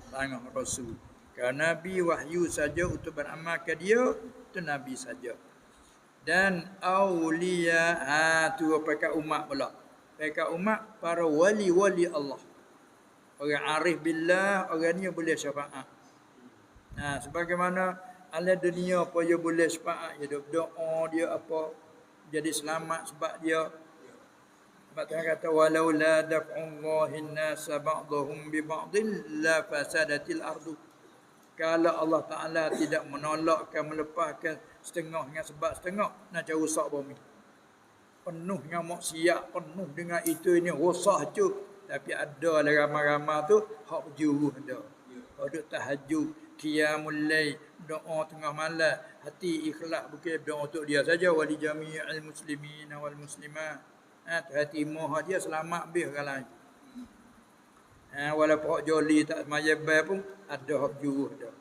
tangan rasul. Kerana nabi wahyu saja untuk beramal ke dia, itu nabi saja. Dan aulia tu pakai umat pula. Pakai umat para wali-wali Allah. Orang arif billah, orang ni boleh syafaat. Sebagaimana ala dunia apa dia boleh syafaat, dia doa dia apa jadi selamat sebab dia. Sebab Tuhan kata walau la daf'ullahin nasa ba'dahum bi ba'dil la fasadatil ardu. Kalau Allah Taala tidak menolakkan melepaskan setengah dengan sebab setengah, nak cari rosak bumi. Penuh dengan maksiat, penuh dengan itu ini rosak tu. Tapi ada lah ramai-ramai tu hak berjuruh ada. Hak duk tahajud, qiyamul lail, doa tengah malam, hati ikhlas bukan doa untuk dia saja wali jami'il muslimin wal muslimat. Hati moh dia selamat habis orang lain. Walaupun hak joli tak semaya baik pun ada hak juruh dah.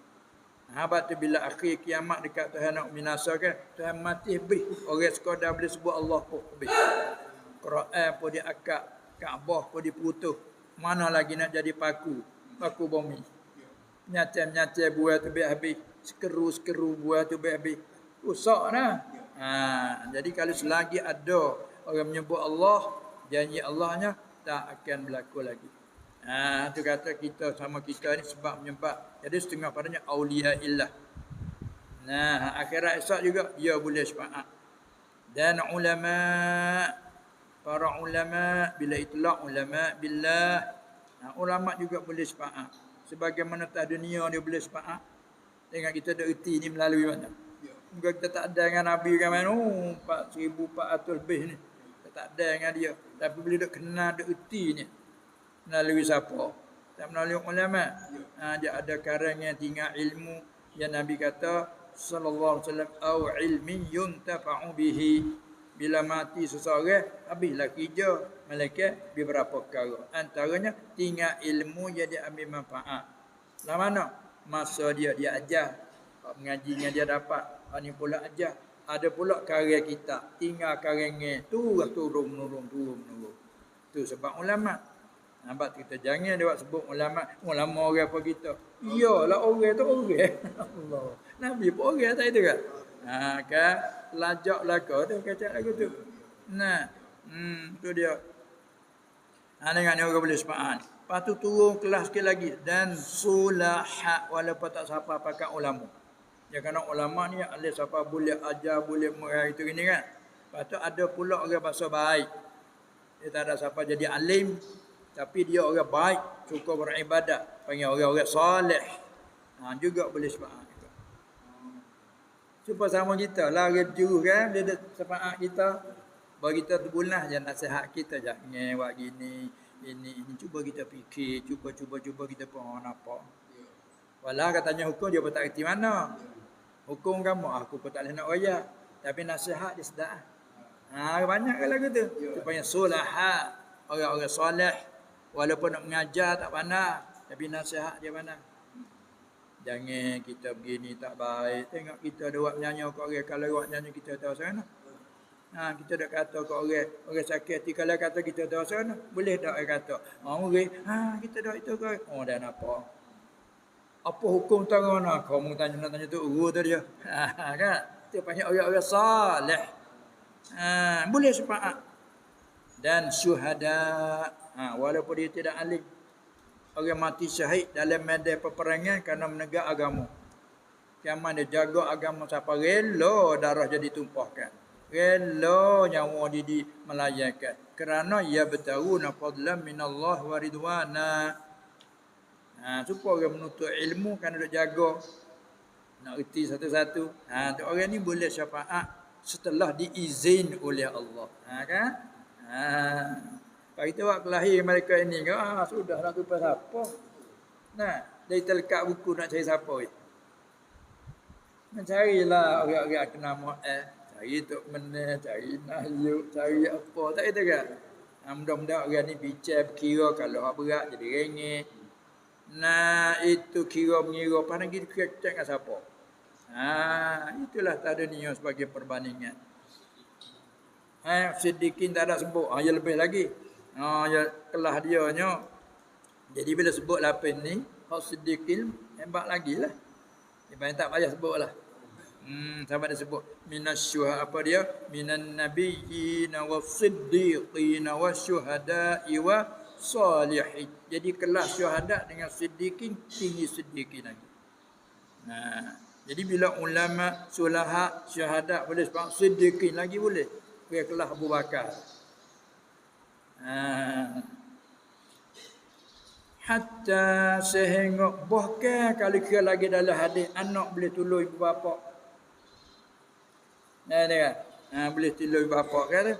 Sebab tu bila akhir kiamat dekat Tuhan nak binasakan, Tuhan mati habis. Orang sekadar boleh sebut Allah pun habis. Quran pun dia akad, Kaabah pun diputus. Mana lagi nak jadi paku bumi. Nyatai buah tu habis. Sekeru buah tu habis. Rusak dah. Jadi kalau selagi ada orang menyebut Allah, janji Allahnya tak akan berlaku lagi. Tu kata kita sama kita ni sebab menyebab. Jadi setengah padanya aulia illah. Akhirat esok juga dia boleh syafaat. Dan para ulama bila itlaq ulama billah, ulama juga boleh syafaat. Sebagaimana tak dunia dia boleh syafaat. Tengok kita dak erti ni melalui mana. Moga kita tak ada dengan Nabi kan mana 4,400 lebih ni. Tak ada dengan dia. Tapi bila duk kenal duk erti ni melalui siapa? Tak melalui ulama. Dia ada karangan tinggal ilmu yang Nabi kata sallallahu alaihi wasallam au ilmi yuntafa'u bihi. Bila mati seseorang habislah kerja malaikat beberapa perkara. Antaranya tinggal ilmu yang dia ambil manfaat. Lah mana? Masa dia ajar. Mengajinya dia dapat. Ni pula ajar. Ada pula karya kita. Tinggal karangan tu turun. Tu sebab ulama. Nampak kita jangan dia buat sebut ulama orang apa kita. Iyalah orang tu orang. Allah. Nabi pun orang tak itu kan. Kan lajak belaka tu kacak lagu tu. Nah, tu dia. Dengan ni orang boleh sepakat. Lepas tu turun kelas sikit lagi dan sulaha walaupun tak siapa pakai ulama. Ya kerana ulama ni ada siapa boleh ajar boleh mengajar itu gini kan. Lepas tu ada pula orang bahasa baik. Dia tak ada siapa jadi alim tapi dia orang baik, suka beribadat, panggil orang-orang soleh. Juga boleh sepakat. Supaya sama kita lah orang juru kan dia ada sepakat kita. Bagi kita terbulah je nasihat kita jangan buat gini. Ini cuba kita fikir, cuba kita pun apa. Walau katanya hukum dia pun tak kerti mana. Hukum kamu aku pun tak boleh nak royak. Tapi nasihat dia sedar. Banyak kan lagu tu. Supaya sulaha, orang-orang soleh walaupun nak mengajar tak pandai, tapi nasihat dia pandai. Jangan kita begini tak baik. Tengok kita ada buat menyanyi kat orang, kalau buat menyanyi kita tahu sana. Kita dah kata kat orang sakit hati, kalau kata kita tahu sana, boleh tak orang kata? Kita dah itu kau. Dah nampak. Apa hukum tahu mana? Kamu tanya tu guru tu dia. Kan? Itu banyak orang-orang soleh. Boleh sepakat. Dan syuhada, walaupun dia tidak alim, orang mati syahid dalam medan peperangan kerana menegak agama. Kiamat dia jaga agama siapa rela darah jadi tumpahkan, rela nyawa dia melayakkan kerana ia bertahu fadlan minallah wa ridwana. Supaya orang menuntut ilmu kerana dia jaga nak reti satu-satu. Orang ni boleh syafaat setelah diizin oleh Allah. Kan? Kalau kita buat kelahi mereka ini kan, sudah nak tupai siapa. Dari terlekat buku nak cari siapa. Mencarilah orang-orang kena mu'ah. Cari Tok Meneh, cari Nahyuk, cari apa. Tak kata kan? Mudah-mudahan orang ni bicara berkira kalau hak berat jadi rengek. Itu kira mengira. Pandang kita kira dengan siapa. Itulah tak ada niat sebagai perbandingan. Siddiqin tak ada sebut. Ya lebih lagi. Ya kelah dia nya. Jadi bila sebut lapan ni, hak Siddiqin hebat lagi lah. Dia tak payah sebut lah. Sama dia sebut minasyuha apa dia? Minan nabiyyin was-siddiqin wasyuhada'i wa salihin. Jadi kelas syuhada dengan siddiqin tinggi siddiqin lagi. Jadi bila ulama sulaha syuhada boleh sebab siddiqin lagi boleh. Kelas Abu Bakar. Hatta sehingga bahkan kalau kira lagi dalam hadis anak boleh tolong ibu bapa. Boleh tolong ibu bapa kan?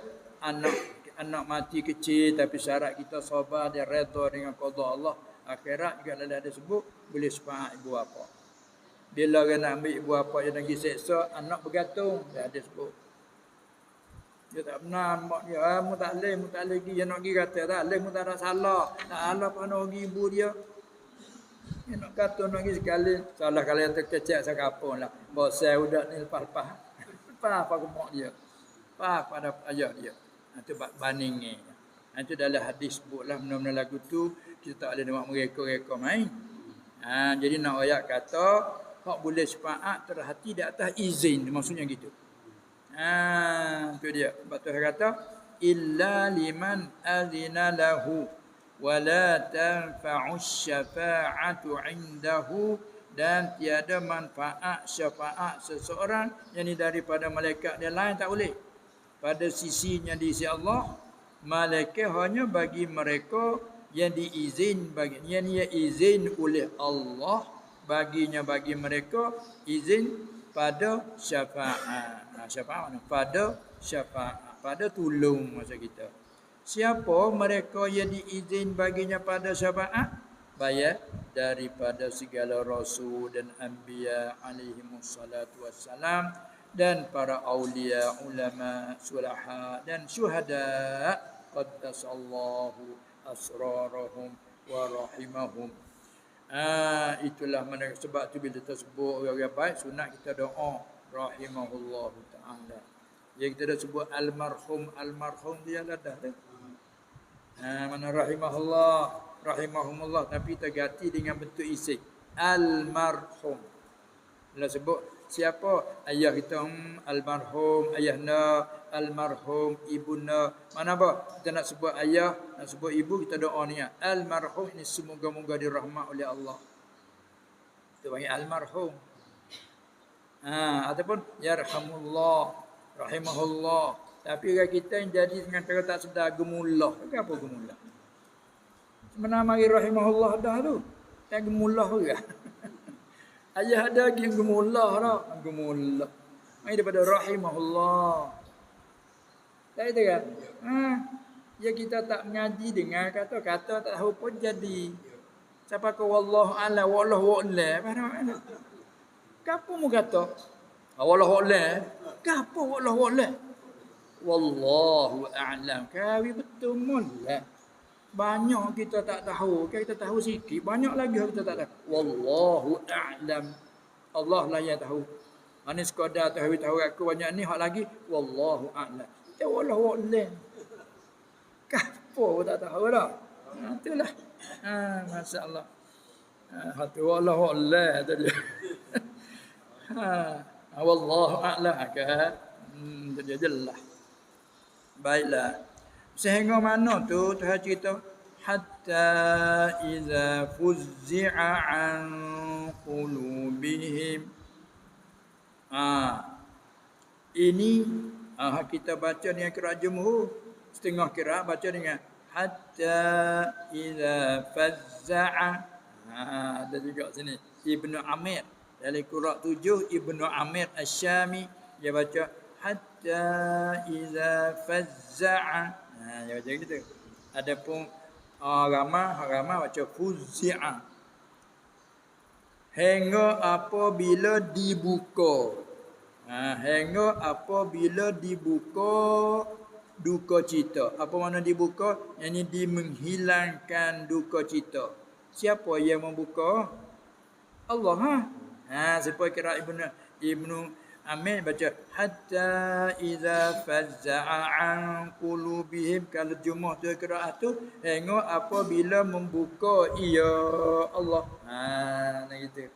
Anak mati kecil tapi syarat kita sabar dan redha dengan qada Allah. Akhirat juga ada sebut boleh sepakat ibu bapa. Bila orang nak ambil ibu bapa yang lagi seksa, anak bergantung, dia ada sebut. Dia tak benar mak dia, mu tak boleh lagi dia nak pergi kata tak boleh, mu tak ada salah. Tak salah pandang pergi ibu dia. Dia nak kata nak pergi sekali. Salah kalau yang terkecek saya kapun lah. Bosai udak ni lepas-lepas. Lepas apa ke mak dia. Lepas pada ayah dia. Itu bandingnya. Itu dalam hadis sebutlah benda-benda lagu tu. Kita tak boleh nak mereka-reka main. Jadi nak ayat kata, hak boleh sepakat terhati di atas izin. Maksudnya gitu. Itu dia. Sebab tu kata illa liman azina lahu wa la tanfa'u syafa'atu 'indahu, dan tiada manfaat syafaat seseorang yang daripada malaikat yang lain tak boleh. Pada sisinya di sisi Allah, malaikat hanya bagi mereka yang diizin bagi yang ia izin oleh Allah baginya bagi mereka izin pada syafaat. Syafaat mana? Pada syafaat, pada tolong masa kita. Siapa mereka yang diizin baginya pada syafaat? Bayar daripada segala rasul dan anbiya alaihimussalatu wassalam, dan para aulia, ulama, sulaha dan syuhada qaddasallahu asrarahum wa rahimahum. Itulah mana sebab tu bila tersebut orang-orang baik sunat kita doa rahimahullahu ta'ala. Yang kita dah sebut almarhum dia dah dah. Mana rahimahullah, rahimahumullah tapi terganti dengan bentuk isim. Almarhum. Bila sebut siapa ayah kita almarhum, ayahna almarhum, ibuna. Mana apa? Kita nak sebut ayah, nak sebut ibu, kita doa ni almarhum ni semoga-moga dirahmat oleh Allah. Itu panggil almarhum. Ataupun yarhamullah, rahimahullah. Tapi orang kita yang jadi dengan cara tak sedar gemullah. Apa gemullah? Sebenarnya mari rahimahullah dah tu. Tak gemullah juga. Ayah ada lagi yang gemullah dah. Gemullah. Mari daripada rahimahullah. Tak itu kan? Ya kita tak mengaji dengar kata-kata tak tahu pun jadi. Siapa kau wallahu a'lam wallahu a'lam. Kapo mu kata? Wallahu a'lam. Kapo wallahu a'lam? Wallahu a'lam. Kawi betul mullah. Banyak kita tak tahu. Kita tahu sikit. Banyak lagi kita tak tahu. Wallahu a'lam. Allah lah yang tahu. Mana sekadar tahu aku banyak ni. Hak lagi. Wallahu a'lam. Kita wallahu a'lam. Kapo tak tahu dah. Itulah. Masya Allah. Hati wallahu a'lam tadi. Wallahu a'lam kan. Jadi jelas. Baiklah. Sehingga mana tu Tuhan cerita hatta iza fuzzi'a an qulubihim. Ini kita baca dengan qiraat jumhur. Setengah qiraat baca dengan hatta iza fazza'a. Ada juga sini Ibnu Amir dari qiraat 7 Ibnu Amir Asy-Syami dia baca hatta iza fazza'a. Dia baca gitu. Adapun ramah baca fuzzi'a. Hingga apabila dibuka. Hingga apabila dibuka duka cita. Apa makna dibuka? Yang ini menghilangkan duka cita. Siapa yang membuka? Allah. Supaya kira Ibnu Amir baca hatta iza fazza'a an qulubihim. Kalau jumlah tu qiraat tu hingga apabila membuka ia Allah. Nah gitu.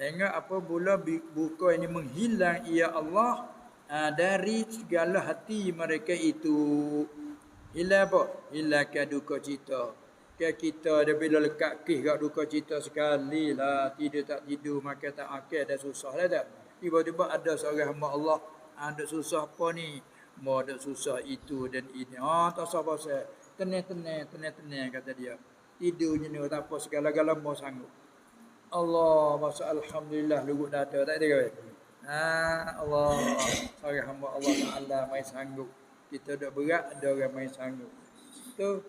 Hingga apabila buka ini menghilang ia Allah dari segala hati mereka itu. Hilang apa? Hilangkan duka cita. Kita ada bila lekat kih kat duka cita sekali lah. Tidur tak tidur, makan tak makan, dah susah lah tak? Tiba-tiba ada seorang hamba Allah, ada susah apa ni? Mau ada susah itu dan ini. Tak usah pasal. Tenang kata dia. Tidurnya ni tak apa segala-gala mau sanggup. Allah masa alhamdulillah lugut dada tak ada ke? Allah seorang hamba Allah Taala mai sanggup. Kita dah berat, ada orang mai sanggup. Tu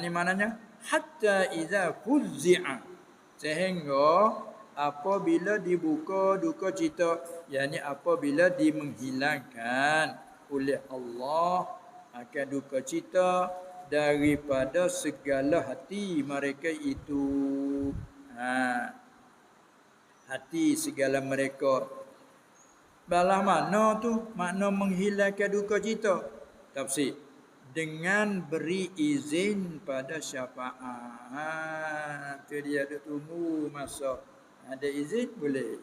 ni maknanya hatta iza fuzzi'a. Sehingga apabila dibuka duka cita, yakni apabila dimenghilangkan oleh Allah akan duka cita daripada segala hati mereka itu. Hati segala mereka. Balah mana tu makna menghilangkan duka cita? Tafsir dengan beri izin pada syafaat. Tu dia ada tunggu masa ada izin boleh.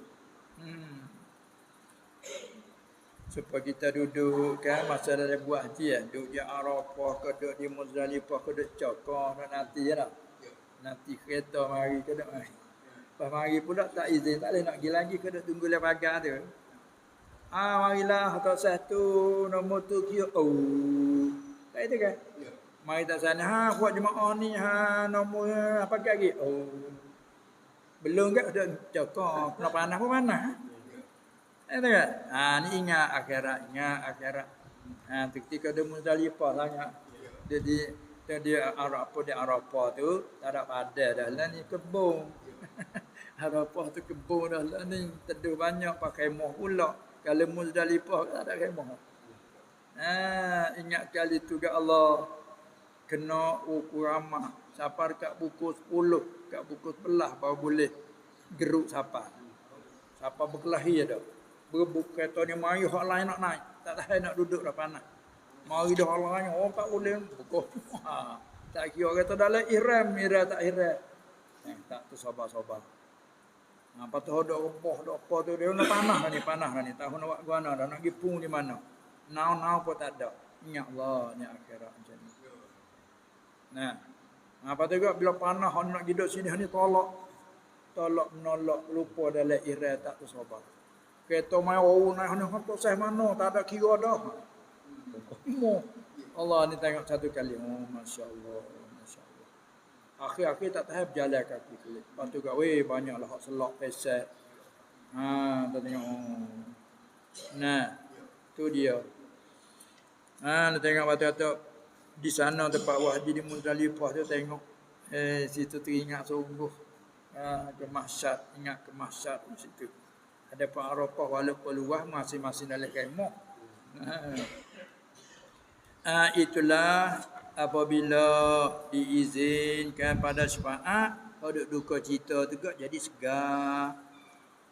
Supaya kita duduk kan masa ada buat haji duduk di Arafah ke duduk di Muzdalifah ke duduk cokor nanti lah. Nanti kereta mari ke duduk mari. Lepas mari pula tak izin tak boleh nak pergi lagi ke duduk tunggu lepas pagar tu. Marilah tak satu nombor tu kira. Tak itu kan? Mari tak sana buat jemaah ni nombor apa lagi? Belum ke dah cakap nak panas pun panas. Itu kan? Ni ingat akhirat. Ketika dia Muzdalifah sangat. Dia Arafah tu tak ada padan dah lah ni kebun. Arafah tu kebun dah lah ni. Teduh banyak pakai kemah pula. Kalau Muzdalifah tak ada kemah. Ingat kali tu ke Allah kena ukur ramah. Siapa dekat buku 10, kat buku 11 baru boleh geruk siapa. Siapa berkelahi dah. Berebut kereta ni mari hak lain nak naik. Tak tahan nak duduk dah panas. Mari dah hak lain tak boleh buku. Tak kira kata dalam ihram tak ihram. Tak tu sabar-sabar. Apa tu ada rempah, ada apa tu dia nak panah ni. Tahu nak buat guna dah nak gipung di mana. Nau pun tak ada. Ingat Allah, ingat akhirat macam ni. Nah. Apa tu juga bila panah nak hidup sini ni tolak menolak lupa dalam ihram tak tu sabar. Kereta mai naik ni hak saya mana tak ada kira dah. Allah ni tengok satu kali. Oh masya-Allah. Akhir-akhir tak tahu berjalan kaki kulit. Lepas tu kat banyaklah hak selak pesat. Tak tengok. Nah, tu dia. Nak tengok kata di sana tempat Wahdi di Muzdalifah tu tengok situ teringat sungguh ke mahsyar, ingat ke mahsyar di situ. Ada Pak Arafah walaupun luas masing-masing dalam kemah. Itulah apabila diizinkan pada syafaat, pada duka cita juga jadi segar.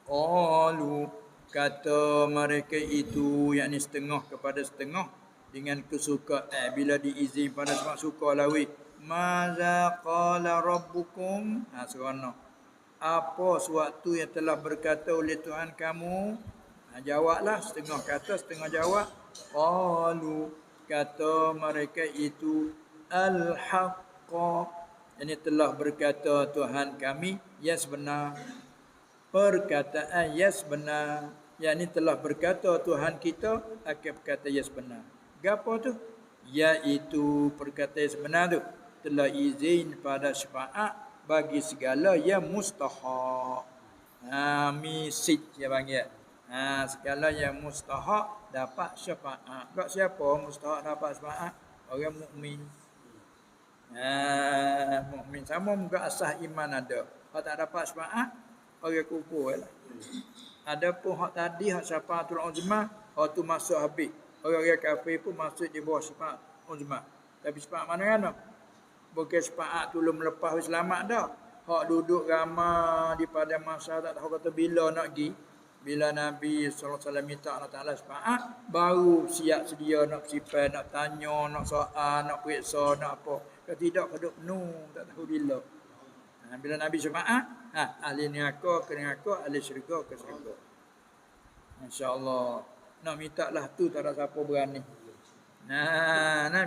Qalu kata mereka itu, yakni setengah kepada setengah dengan kesukaan bila diizin pada sebab suka lawi. Maza qala rabbukum? Seronok. Apa suatu yang telah berkata oleh Tuhan kamu? Jawablah, setengah kata, setengah jawab. Qalu kata mereka itu al-haqqa, ini telah berkata Tuhan kami yes benar. Perkataan yes benar, yakni telah berkata Tuhan kita akan berkata yes benar. Gapo tu? Iaitu perkataan yes benar tu telah izin pada syafaat bagi segala yang mustahak. Misit dia panggil. Segala yang mustahak dapat syafaat. Bak siapa mustahak dapat syafaat? Orang mukmin. Mukmin sama muka asah iman ada. Kalau tak dapat syafaat, orang kufur lah. Adapun hak tadi hak syafaatul uzma, hak tu masuk habis. Orang kafir pun masuk di bawah syafaat uzma. Tapi syafaat mana-mana? Bukan syafaat tu belum lepas selamat dah. Hak duduk ramai di pada masa tak tahu kata bila nak pergi. Bila Nabi SAW minta Allah Ta'ala syafaat, baru siap sedia nak bersifat, nak tanya, nak soal, nak periksa, nak apa. Kalau tidak, kaduk penuh, tak tahu bila. Bila Nabi syafaat, ahli neraka ke neraka, ahli syurga ke syurga. Masya Allah. Nak minta lah tu, tak ada siapa berani.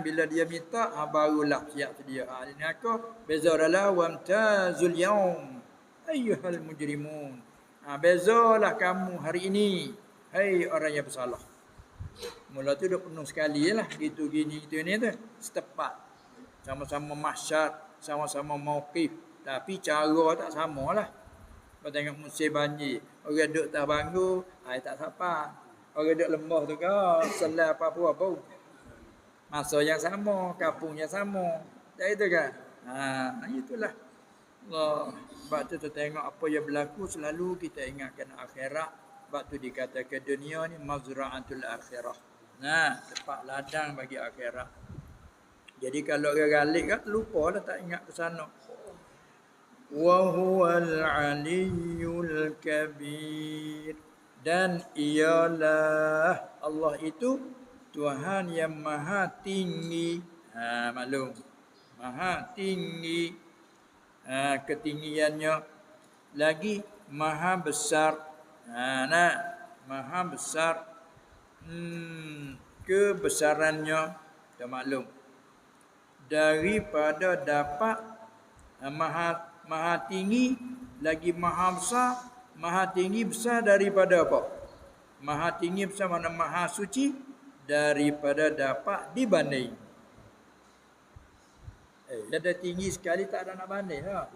Bila dia minta, barulah siap sedia. Ahli neraka, bezaralah wamtazul yaum ayyuhal mujrimun. Bezalah kamu hari ini, hai orang yang bersalah. Mula tu dah penuh sekali lah, gitu gini gitu ni tu, setepat. Sama-sama mahsyar, sama-sama mauqif, tapi cara tak samalah. Kau tengok musim banjir, orang duduk tak bangku, air tak sapa. Orang duduk lembah tu kau, selai apa-apa. Masa yang sama, kampung yang sama. Tak itu kan? Itulah. Allah. Sebab tu tengok apa yang berlaku selalu kita ingatkan akhirat. Sebab tu dikatakan dunia ni mazra'atul akhirah. Tempat ladang bagi akhirat. Jadi kalau orang galik kan lupa dah tak ingat ke sana. Wa huwal aliyyul kabir. Dan ialah Allah itu Tuhan yang maha tinggi. Maklum. Maha tinggi. Ketinggiannya lagi maha besar. Maha besar. Kebesarannya dah maklum daripada dapat maha tinggi lagi maha besar. Maha tinggi besar daripada apa? Maha tinggi besar mana maha suci daripada dapat dibanding. Dia dah tinggi sekali tak ada nak banding lah.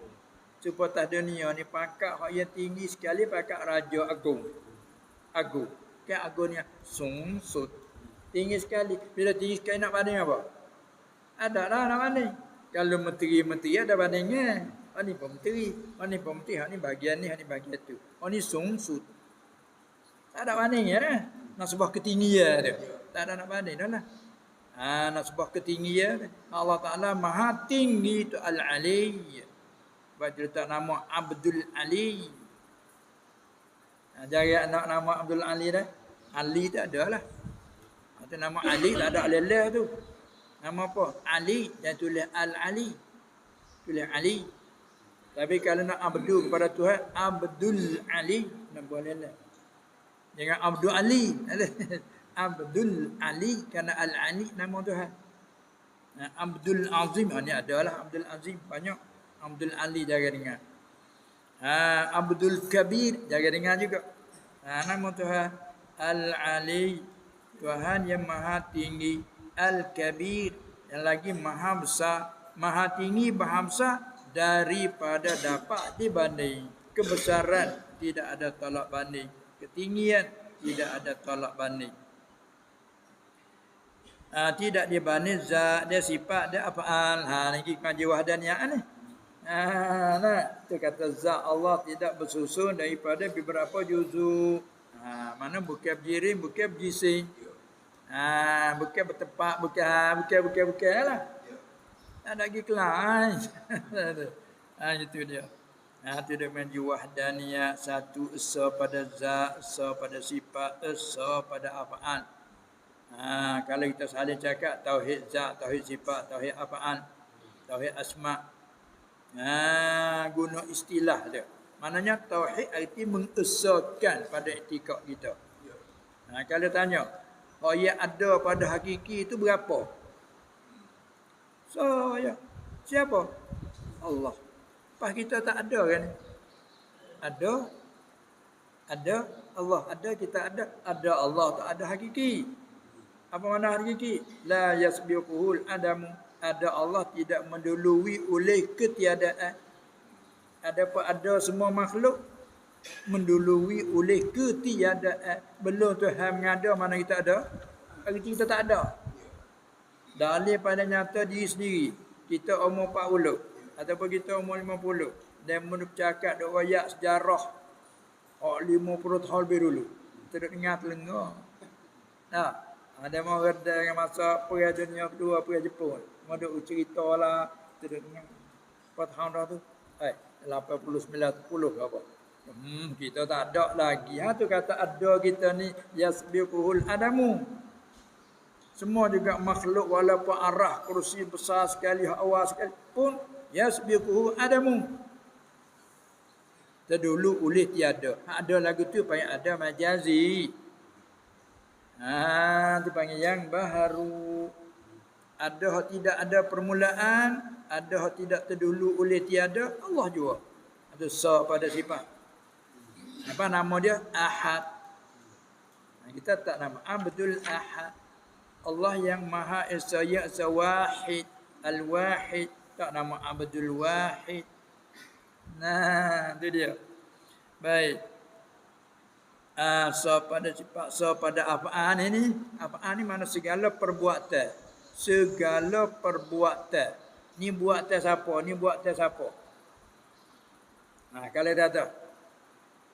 Supaya atas dunia ni pakak yang tinggi sekali pakak Raja Agung. Kan Agung ni sungsut. Tinggi sekali. Bila tinggi sekali nak banding apa? Ada lah nak banding. Kalau menteri-menteri ada bandingnya. Ni pun menteri. Ni pun menteri. Ni bagian ni bagian tu. Ni sungsut. Tak ada bandingnya lah. Nak sebuah ketinggian tu. Tak ada nak banding dah lah. Nak sebuah ketinggian Allah Ta'ala maha tinggi itu Al-Ali. Sebab dia letak nama Abdul Ali. Jangan nak nama Abdul Ali dah. Ali tak ada lah. Itu nama Ali tak ada alillah tu. Nama apa? Ali, dan tulis Al-Ali. Tulis Ali. Tapi kalau nak abdu kepada Tuhan, Abdul Ali, tak boleh lah. Jangan Abdul Ali. Abdul Ali, kerana Al-Ali nama Tuhan. Abdul Azim, ni adalah Abdul Azim, banyak. Abdul Ali jaga dengar. Abdul Kabir jaga dengar juga. Nama Tuhan Al-Ali, Tuhan yang maha tinggi. Al-Kabir, yang lagi maha besar. Maha tinggi, maha besar daripada dapat dibanding. Kebesaran tidak ada tolak banding. Ketinggian tidak ada tolak banding. Tidak dibanding zat dia, sifat dia, af'al. Lagi kaji wahdaniyah ni. Tu kata zat Allah tidak bersusun daripada beberapa juzuk. Mana bukan berdiri, bukan berjising. Bukan bertepak, bukan lah. Tak ada lagi kelas. Itu dia. Itu dia menjadi wahdaniyah. Satu esa pada zat, esa pada sifat, esa pada af'al. Kalau kita saling cakap tauhid zat, tauhid sifat, tauhid af'al, tauhid asma'. Guna istilah dia. Maknanya tauhid arti mengesakan pada etikad kita. Kalau tanya, yang ada pada hakiki itu berapa? Ya. Siapa? Allah. Pas kita tak ada kan? Ada Allah, ada kita ada. Ada Allah, tak ada hakiki. Apa makna hakiki? La yasbiquhul adamu. Ada Allah tidak mendului oleh ketiadaan. Ada semua makhluk mendului oleh ketiadaan. Belum Tuhan mengada, mana kita ada? Hakiki kita tak ada. Dalil pada nyata diri sendiri. Kita umur 40 ataupun kita umur 50 dan bercakap dok royak sejarah 50 tahun lebih dulu. Kita dok dengar telinga. Ada mau reda dengan masa perang dunia kedua, perang Jepun. Mau dok cerita lah, kita dok dengar. Berapa tahun dah tu? 80 90 apa. Kita tak ada lagi. Tu kata ada kita ni yasbiquhul adamu. Semua juga makhluk walaupun arah kursi besar sekali, awal sekali pun yasbiquhu adamu. Terdulu oleh tiada. Ada lagu tu panggil ada majazi. Tu panggil yang baharu. Ada hak tidak ada permulaan, ada hak tidak terdulu oleh tiada, Allah juga. Ada sa pada sifat. Apa nama dia? Ahad. Kita tak nama Abdul Ahad. Allah yang Maha Esa, Ya'sa Wahid, Al-Wahid, tak nama Abdul Wahid. Itu dia. Baik. So pada sifat, so pada af'al ini. Af'al ni mana segala perbuatan. Segala perbuatan. Ni buatan siapa? Ni buatan siapa? Kalau dah tahu.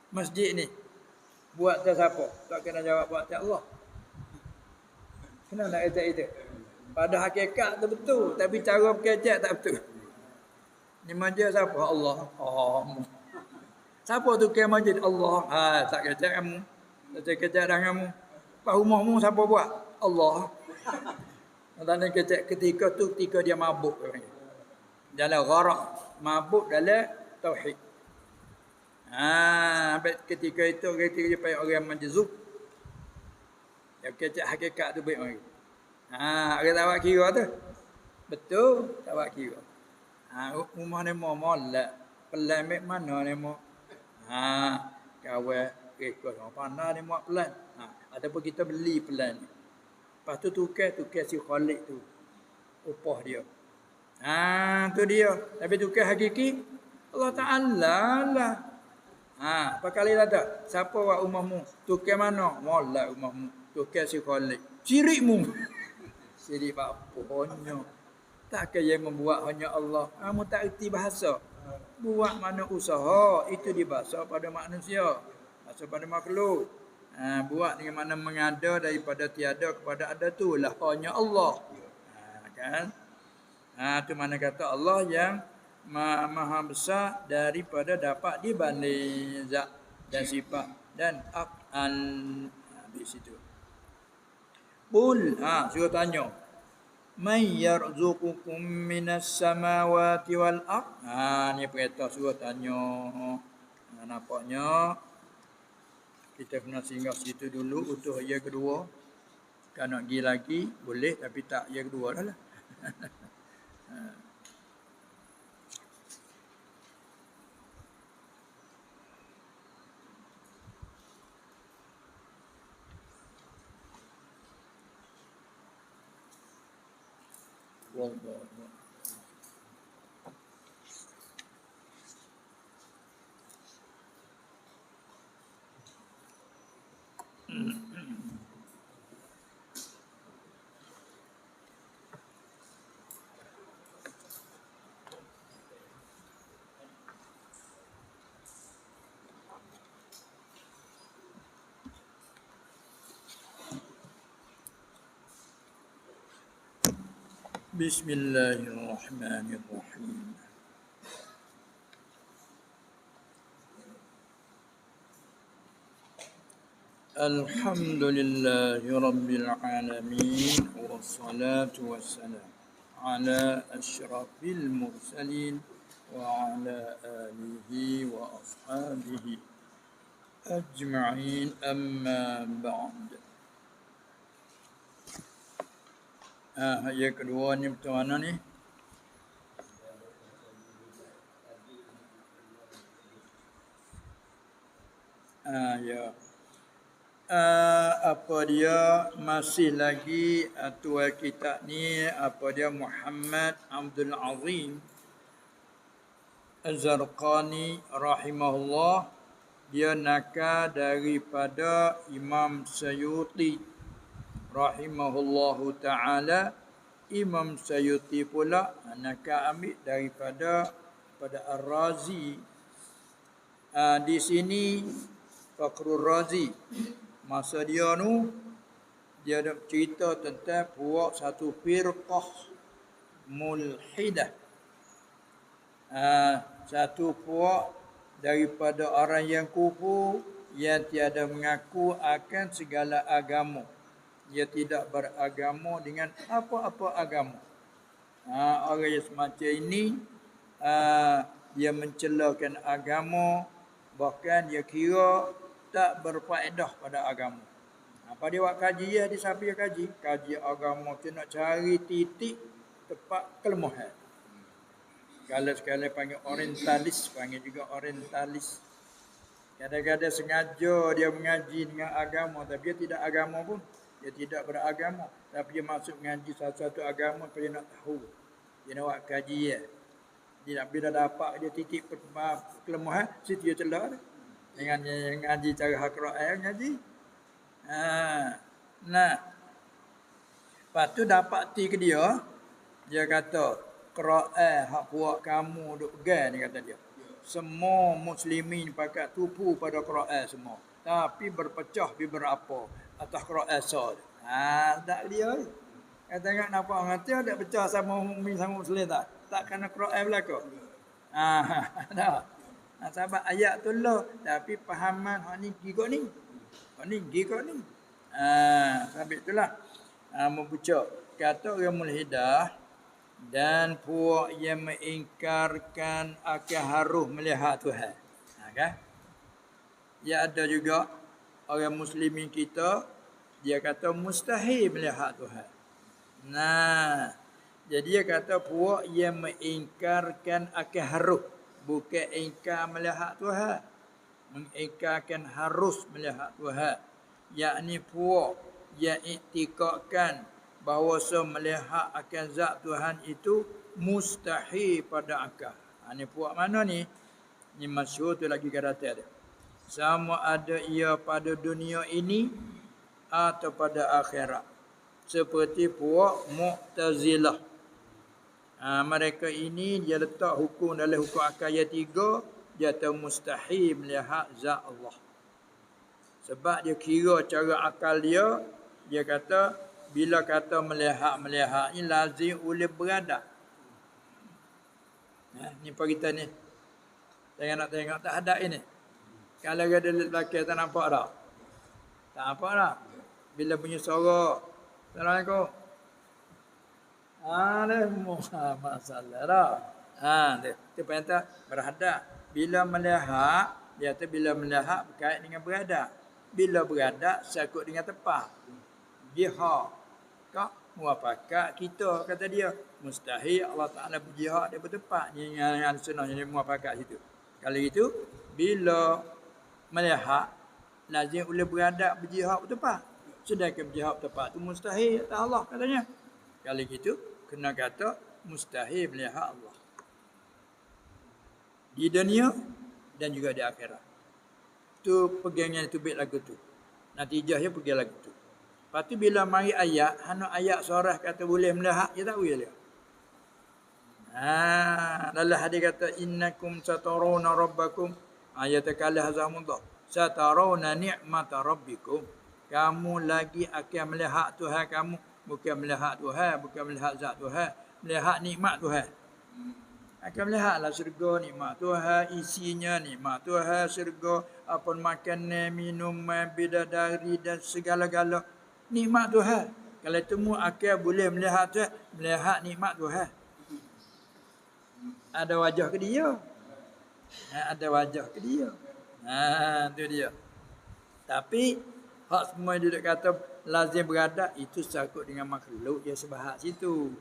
Masjid ni buatan siapa? Tak kena jawab buatan Allah. Kenapa nak kata itu? Pada hakikat tu betul, tapi cara berkecek tak betul. Ni masjid siapa? Allah. Siapa tu ke masjid? Allah. Tak kecek kamu. Tak kecek dah kamu. Pas rumahmu siapa buat? Allah. Dan kecek ketika tu, ketika dia mabuk. Dalam gharak. Mabuk dalam tauhid. Ketika itu, ketika dia panggil orang majzub. Yang kecek hakikat tu baik orang. Orang tak buat kira tu. Betul, tak buat kira. Rumah ni mau molek. Pelan mek mana ni mau. Kawan rekod orang pandai ni mau pelan. Ataupun kita beli pelan ni. Lepas tu tukar si Khalid tu. Upah dia. Tu dia. Tapi tukar hakiki Allah Ta'ala lah. Apa kali dah tak? Siapa buat rumahmu? Tukar mana? Molek rumahmu. Tukar si Khalid. Cirikmu. Sirik apa hanya. Takkan yang membuat hanya Allah. Kamu tak erti bahasa. Buat mana usaha. Itu dibahasa pada manusia. Bahasa pada makhluk. Buat dengan mana mengada daripada tiada kepada ada tu lah hanya Allah. Kan? Tu mana kata Allah yang maha besar daripada dapat dibanding zat dan sifat dan af'al. Habis itu. Qul, suruh tanya. Man yarzuqukum minas samawati wal ard. Ni perintah suruh tanya. Nampaknya kita kena singgah situ dulu untuk ayat kedua. Kalau nak pergi lagi boleh, tapi tak ayat kedua dah lah. Wallah. Bismillahirrahmanirrahim. Alhamdulillahi rabbil alamin wassalatu wassalam ala asyrafil mursalin wa ala alihi wa ashabihi ajma'in, amma ba'd. Ayat kedua ni betul mana ni? Ya. Apa dia masih lagi tuan kita ni, apa dia Muhammad Abdul Azim Az-Zarqani rahimahullah, dia nakal daripada Imam Sayuti rahimahullahu ta'ala. Imam Sayuti pula nakal ambil daripada Ar-Razi. Di sini Fakhrul Razi, masa dia ada cerita tentang puak satu firqah mulhidah. Satu puak daripada orang yang kufur, yang tiada mengaku akan segala agama. Dia tidak beragama dengan apa-apa agama. Orang yang semacam ini, dia mencelakan agama, bahkan dia kira tak berfaedah pada agama. Apa dia buat kaji ya, dia siapa dia kaji? Kaji agama tu nak cari titik tepat kelemahan. Kalau sekali panggil orientalis, panggil juga orientalis. Kadang-kadang sengaja dia mengaji dengan agama, tapi dia tidak agama pun. Dia tidak beragama, tapi dia masuk mengaji satu-satu agama kalau dia nak tahu. Dia nak buat kaji ya. Dia bila dapat dia titik kelemahan, situ dia celah dah. Dengan ngaji cara Al-Quran ngaji. Nah. Lepas tu dapat ti ke dia kata Quran hak buat kamu duk pegang, dia kata dia. Semua muslimin pakat tupu pada Quran semua. Tapi berpecah beberapa atas Quran sah. Tak dia. Kata tengok nampak orang tu ada pecah sama mukmin sama muslim tak? Tak kena Quran belaka. Dah. Sebab ayat tu lah, tapi pahaman hak ni gigok ni. Hak ni gigok ni. Sebab itulah membaca kata orang mulhidah dan puak yang mengingkarkan akan harus melihat Tuhan. Kan? Ya, ada juga orang muslimin kita, dia kata mustahil melihat Tuhan. Nah, jadi dia kata puak yang mengingkarkan akan harus, bukan ingkar melihat Tuhan. Mengingkarkan harus melihat Tuhan. Yakni puak yang iktikadkan bahawa melihat akan zat Tuhan itu mustahil pada akal. Ini puak mana ni? Ini masyhur tu lagi kata dia. Sama ada ia pada dunia ini atau pada akhirat. Seperti puak Mu'tazilah. Mereka ini dia letak hukum dalam hukum akal ayat 3, dia tahu mustahil melihat zat Allah. Sebab dia kira cara akal dia kata bila kata melihat ni lazim oleh beradab. Ni apa kita ni? Jangan nak tengok tak ada ini. Kalau ada belakang tak nampak tak? Tak nampak tak? Bila bunyi suara, Assalamualaikum. Masalah dah. Tu perintah berhadap. Bila melihat, dia tu bila melihat berkait dengan beradab. Bila beradab sakut dengan tepat. Jihad. Kak muafakat kita kata dia. Mustahil Allah Taala berjihad dia bertepat. Ni yang sunnah yang muafakat situ. Kalau itu bila melihat lazim boleh beradab berjihad bertepat. Sedangkan berjihad bertepat tu mustahil kata Allah katanya. Kalau gitu kena kata mustahil melihat Allah. Di dunia dan juga di akhirat. Tu pegangan tu bait lagu tu. Natijahnya pergi lagu tu. Lepas tu bila mari ayat, hana ayat sorah kata boleh melihat, dia tak boleh dia. Dalam hadis kata innakum satarawna rabbakum ayat kalah hazamullah. Satarawna ni'mata rabbikum. Kamu lagi akan melihat Tuhan kamu, bukan melihat Tuhan, bukan melihat zat Tuhan, melihat nikmat Tuhan. Akan melihatlah syurga, nikmat Tuhan, isinya nikmat Tuhan, syurga, apa makanan, minuman, bidadari dan segala-gala nikmat Tuhan. Kalau temu akal boleh melihat Tuhan, melihat nikmat Tuhan. Ada wajah ke dia? Ada wajah ke dia? Tu dia. Tapi hak semua dia kata lazim beradab itu sakut dengan makhluk dia sebahas situ.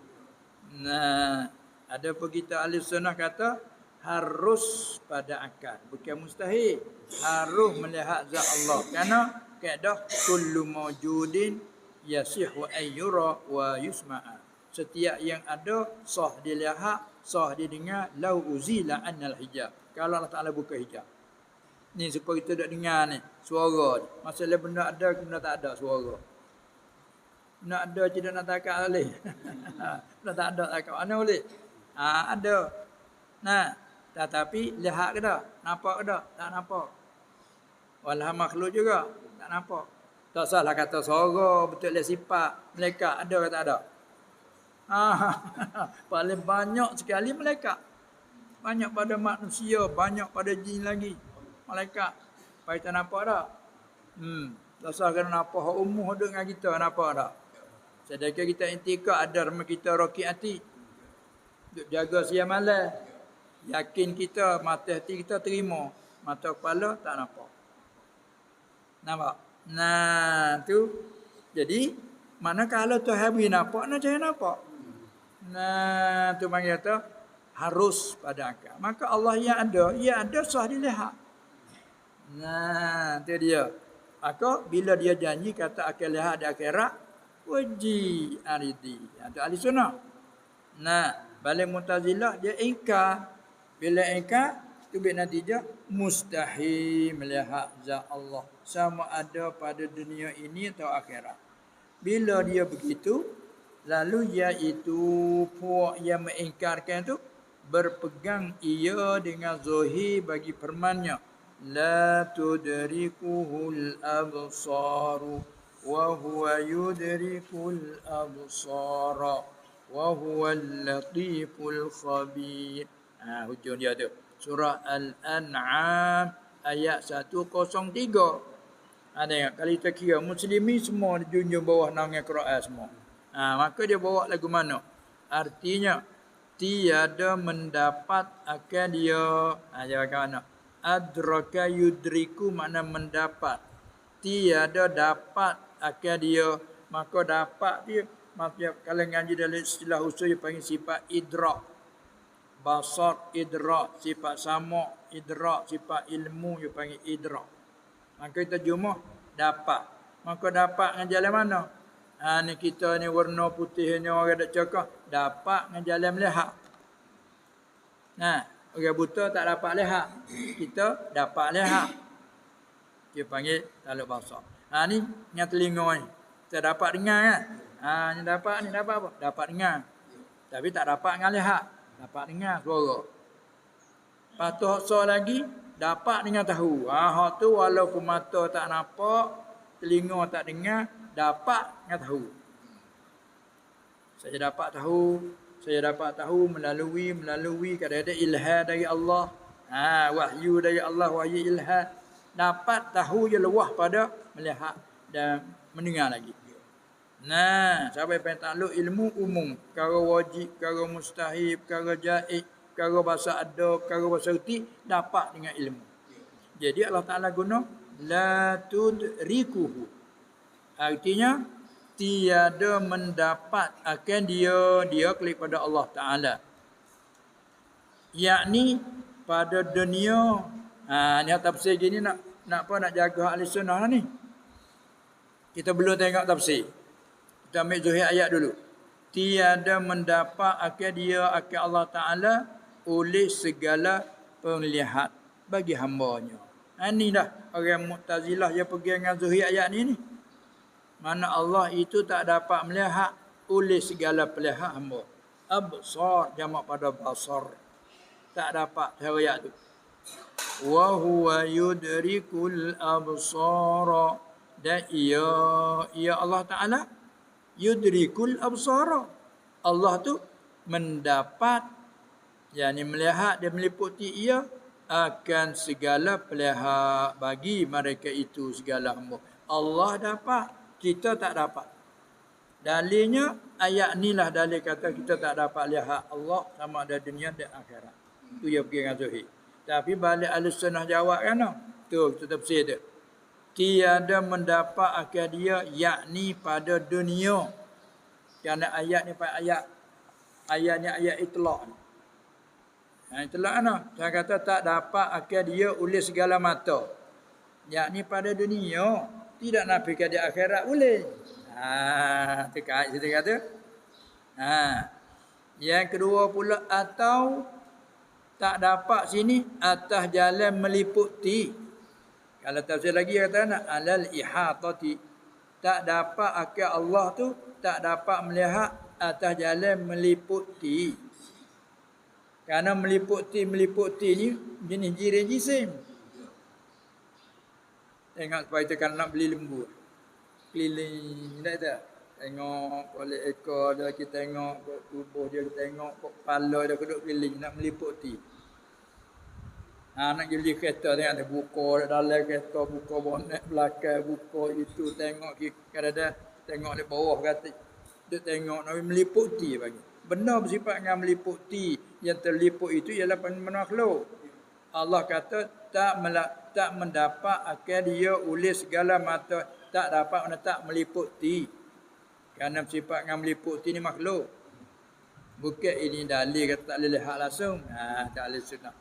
Ada pun kita ahli sunnah kata harus pada akal, bukan mustahil. Harus melihat zat Allah. Kerana kaedah kullu mawjudin yasih wa ayyura wa yusma'a. Setiap yang ada sah dilihat, sah didengar, lau uzila annal hijab. Kalau Allah Taala buka hijab. Ni supaya kita tak dengar ni suara ni. Masalah benda ada benda tak ada suara. Nak ada tidak nak takak boleh. Benda tak ada takak mana boleh? Ada. Tetapi lihat ke tak? Nampak ke tak? Tak nampak. Walau makhluk juga tak nampak. Tak salah kata suara betul lah sifat malaikat ada ke tak ada? Paling banyak sekali malaikat. Banyak pada manusia, banyak pada jin lagi. Malaikat. Baik tak nampak tak? Tak salah kena nampak hak umuh duduk dengan kita nampak tak? Sedangkan kita intikad ada rumah kita roki hati. Duk jaga siang malam. Yakin kita, mata hati kita terima. Mata kepala tak nampak. Nampak? Tu. Jadi, mana kalau Tuhan beri nampak, nak cari nampak. Tu panggil kata, harus pada akal. Maka Allah yang ada sah dilihat. Tu dia. Maka bila dia janji kata akan lihat di akhirat, wajib aridi. Itu ahli sunnah. Balik Mu'tazilah dia ingkar. Bila ingkar, tu natijah mustahil melihat zat Allah sama ada pada dunia ini atau akhirat. Bila dia begitu, lalu iaitu puak yang mengingkarkan tu berpegang ia dengan zahir bagi firman-Nya, la tudrikuhul absaru wa huwa yudrikul absara wa huwal latiful khabir. Hujung dia tu. Surah Al-An'am ayat 103. Tengok kalau kita kira muslimin semua dijunjung bawah naungan Quran semua. Maka dia bawa lagu mana? Artinya tiada mendapat akan dia. Dia pakai mana? Adraka yudriku makna mendapat. Tiada dapat akan dia. Maka dapat dia. Maksudnya kalau ngaji dalam istilah usul dia panggil sifat idrak. Basar idrak, sifat sama idrak, sifat ilmu dia panggil idrak. Maka kita jumlah dapat. Maka dapat dengan jalan mana? Ni kita ni warna putih ni orang dak cakap dapat dengan jalan melihat. Orang buta tak dapat lihat. Kita dapat lihat. Dia panggil taluk basar. Ni dengan telinga ni. Kita dapat dengar kan? Ni dapat apa? Dapat dengar. Tapi tak dapat dengan lihat. Dapat dengar suara. Lepas tu hak lagi dapat dengan tahu. Hak tu walaupun mata tak nampak, telinga tak dengar, dapat dengan tahu. Saya dapat tahu melalui kadang-kadang ilham dari Allah. Wahyu dari Allah, wahyu ilham. Dapat tahu je luah pada melihat dan mendengar lagi. Nah, sampai takluk ilmu umum, perkara wajib, perkara mustahil, perkara jaiz, perkara bahasa ada, perkara bahasa reti dapat dengan ilmu. Jadi Allah Taala guna la tudrikuhu. Artinya tiada mendapat akan dia kepada Allah Taala. Yakni pada dunia. Ni tafsir gini nak jaga ahli sunnah ni. Kita belum tengok tafsir. Kita ambil zuhir ayat dulu. Tiada mendapat akan Allah Ta'ala oleh segala penglihat bagi hambanya. Ini dah orang Mu'tazilah yang pergi dengan zuhir ayat ni. Mana Allah itu tak dapat melihat oleh segala pelihat hamba. Absar jamak pada basar. Tak dapat ayat tu. Wa huwa yudrikul absara. Dan ia Allah Ta'ala yudrikul absara. Allah tu mendapat, yakni melihat dan meliputi ia akan segala pelihat bagi mereka itu segala hamba. Allah dapat, kita tak dapat. Dalilnya ayat ni lah dalil kata kita tak dapat lihat Allah sama ada dunia dan akhirat. Tu yang pergi dengan Zuhid. Tapi balik Ahlussunnah jawab kan? Tu kita tafsir tu. Tiada mendapat akan dia yakni pada dunia. Kerana ayat ni ayat itlaq ni. Itlaq mana? Saya kata tak dapat akan dia oleh segala mata. Yakni pada dunia. Tidak nafikan di akhirat boleh. Tu kait kita kata. Yang kedua pula atau tak dapat sini atas jalan meliputi. Kalau tafsir lagi kata nak alal ihatati. Tak dapat akal Allah tu tak dapat melihat atas jalan meliputi. Kerana meliputi ni jenis jiran jisim. Tengok supaya kita kan nak beli lembu. Keliling tak? Tengok oleh ekor dia, kita tengok tubuh dia, kita tengok kepala dia duduk keliling nak meliputi. Nak beli kereta tengok ada buka dalam kereta, buka bonet belakang, buka itu, tengok kadang-kadang tengok di bawah kata. Dia tengok nak meliputi bagi. Benar bersifat dengan meliputi, yang terliput itu ialah makhluk. Allah kata tak mendapat akan dia oleh segala mata, tak dapat tak meliputi. Kerana bersifat dengan meliputi ni makhluk. Bukan ini dalil kata tak boleh lihat langsung. Tak boleh sunnah.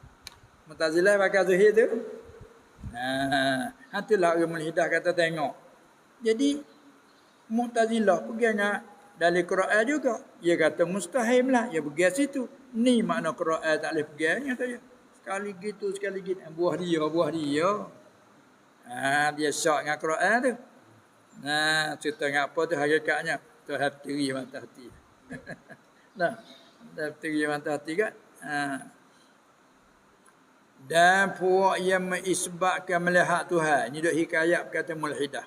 Mu'tazilah pakai zuhir tu. Itulah orang mulhidah kata tengok. Jadi Mu'tazilah pergi dengan dalil Quran juga. Dia kata mustahil lah. Dia pergi situ. Ni makna Quran tak boleh pergi. Kata sekali gitu, sekali gitu. Buah dia. Dia syak dengan Quran tu. Cerita dengan apa tu hakikatnya. Tu hati mata hati. Hati mata hati kan. Dan puak yang mengisbatkan melihat Tuhan. Ini duk hikayat kata mulhidah.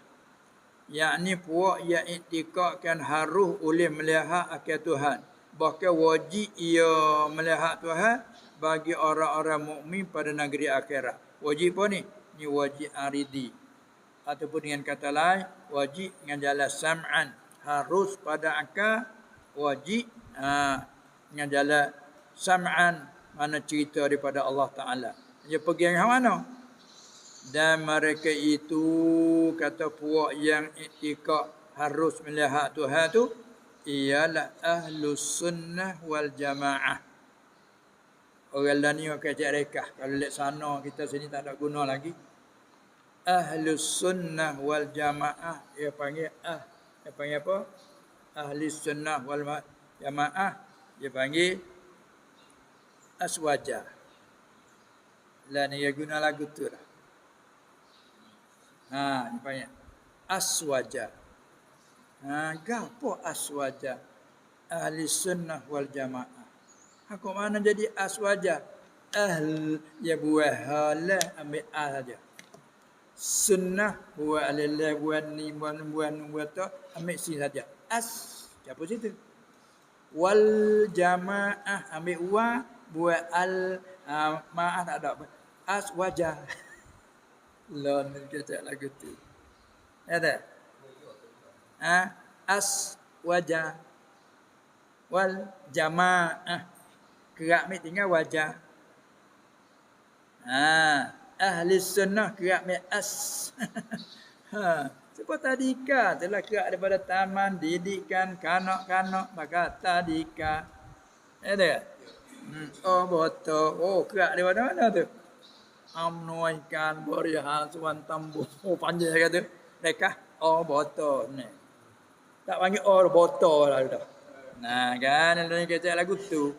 Yakni puak yang iktikadkan harus oleh melihat akan Tuhan. Bahkan wajib ia melihat Tuhan bagi orang-orang mukmin pada negeri akhirat. Wajib apa ni? Ni wajib aridi. Ataupun dengan kata lain, wajib dengan jalan sam'an. Harus pada akal, wajib dengan jalan sam'an. Mana cerita daripada Allah Ta'ala. Dia pergi yang mana? Dan mereka itu kata puak yang iktikad harus melihat Tuhan tu ialah ahlus sunnah wal jamaah. Orang lain ni pakai cek rekah. Kalau lihat sana kita sini tak ada guna lagi. Ahlus sunnah wal jamaah dia panggil dia panggil apa? Ahli sunnah wal jamaah dia panggil aswaja. Lah ni dia guna lagu tu lah. Dia panggil aswaja. Gapo aswaja? Ahli sunnah wal jamaah. Aku mana jadi aswaja? Ya buah halah ambil saja. Sunnah buat alillah buat ni buat tu ambil si saja. Siapa situ? Wal jamaah ambil buat al maah tak ada. Aswaja. Lon kita lagu tu. Ada? aswaja wal jamaah. Kerak ni tinggal wajah. Ahli sunnah kerak ni as. Sebab tadika telah kerak daripada taman didikan kanak-kanak maka tadika. Ada? Oh betul. Oh kerak daripada mana tu? Amnuaikan berihan suan tambuh. Oh panjang kata. Dekah. Oh betul ni. Tak panggil oh betul lah dah. Nah kan dalam kecek lagu tu.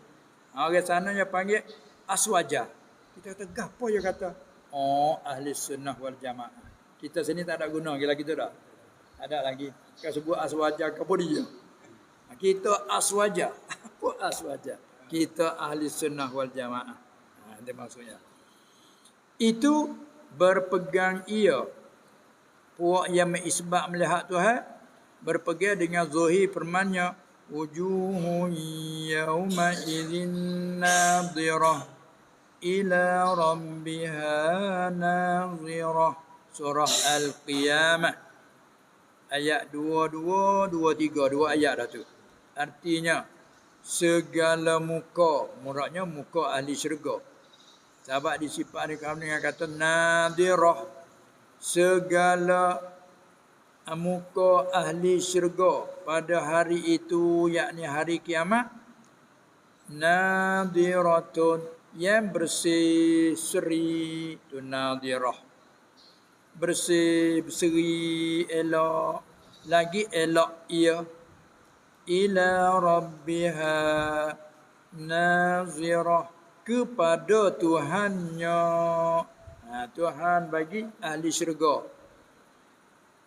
Orang sana yang panggil aswaja. Kita kata gapo dia kata? Oh ahli sunnah wal jamaah. Kita sini tak ada guna lagi tu dah. Ada lagi. Kau sebut aswaja ke apa dia? Kita aswaja. Apa aswaja? Kita ahli sunnah wal jamaah. Itu maksudnya. Itu berpegang ia. Puak yang mengisbah melihat Tuhan. Berpegang dengan zahir firman-Nya. Wujuhun yawma idzin nadhirah ila rabbiha nadhirah. Surah Al-Qiyamah. Ayat 22, 23. Dua ayat dah tu. Artinya, segala muka. Muradnya muka ahli syurga. Sahabat disifat dengan kata nadhirah. Segala muka ahli syurga pada hari itu, yakni hari kiamat, nadhiratun, yang bersih seri tu nadhirah, bersih berseri elok, lagi elok ia, ila rabbiha nazirah, kepada Tuhannya. Tuhan bagi ahli syurga.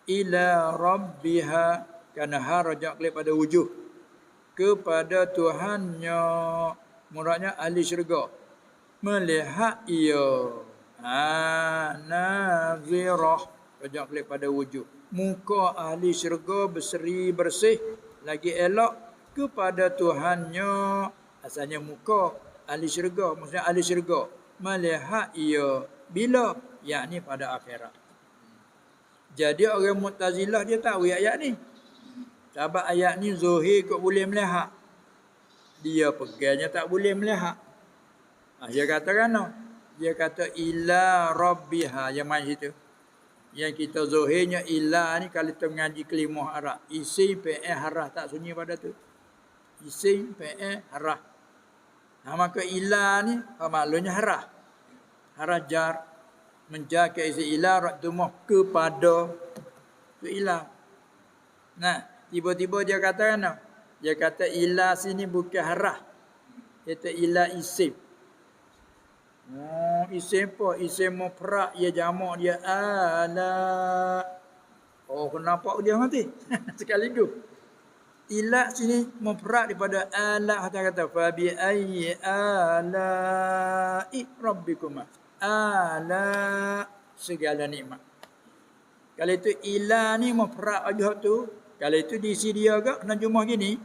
Ila rabbiha, kerana harajak kepada wujud, kepada Tuhannya. Muradnya ahli syurga melihat ia. Nazirah, rajak kepada wujud. Muka ahli syurga berseri bersih, lagi elok kepada Tuhannya. Asalnya muka ahli syurga, maksudnya ahli syurga melihat ia. Bila? Yakni pada akhirat. Jadi orang Mu'tazilah dia tahu ayat ni. Sebab ayat ni zahir kau boleh melihat. Dia pegangnya tak boleh melihat. Dia kata kan? Dia kata ila rabbiha, yang main situ. Yang kita zahirnya ila ni kalau kita mengaji kelimah Arab. Isim fi'il harah tak sunyi pada tu. Isim fi'il harah. Maka ila ni maklumnya harah. Harah jar. Menjar ke isi ila raktumah kepada tu ila. Nah, tiba-tiba dia kata kan? Dia kata ila sini bukan harah. Dia kata ila isim. Isim apa? Isim mufrad, ia jamak dia ala. Oh, kenapa dia mati? Sekaligus. Ila sini mufrad daripada ala, kata fa bi ayyi ala'i rabbikuma. Ala, segala nikmat. Kalau itu ila ni mufrad aja tu. Kalau itu diisi dia agak kena jumlah gini.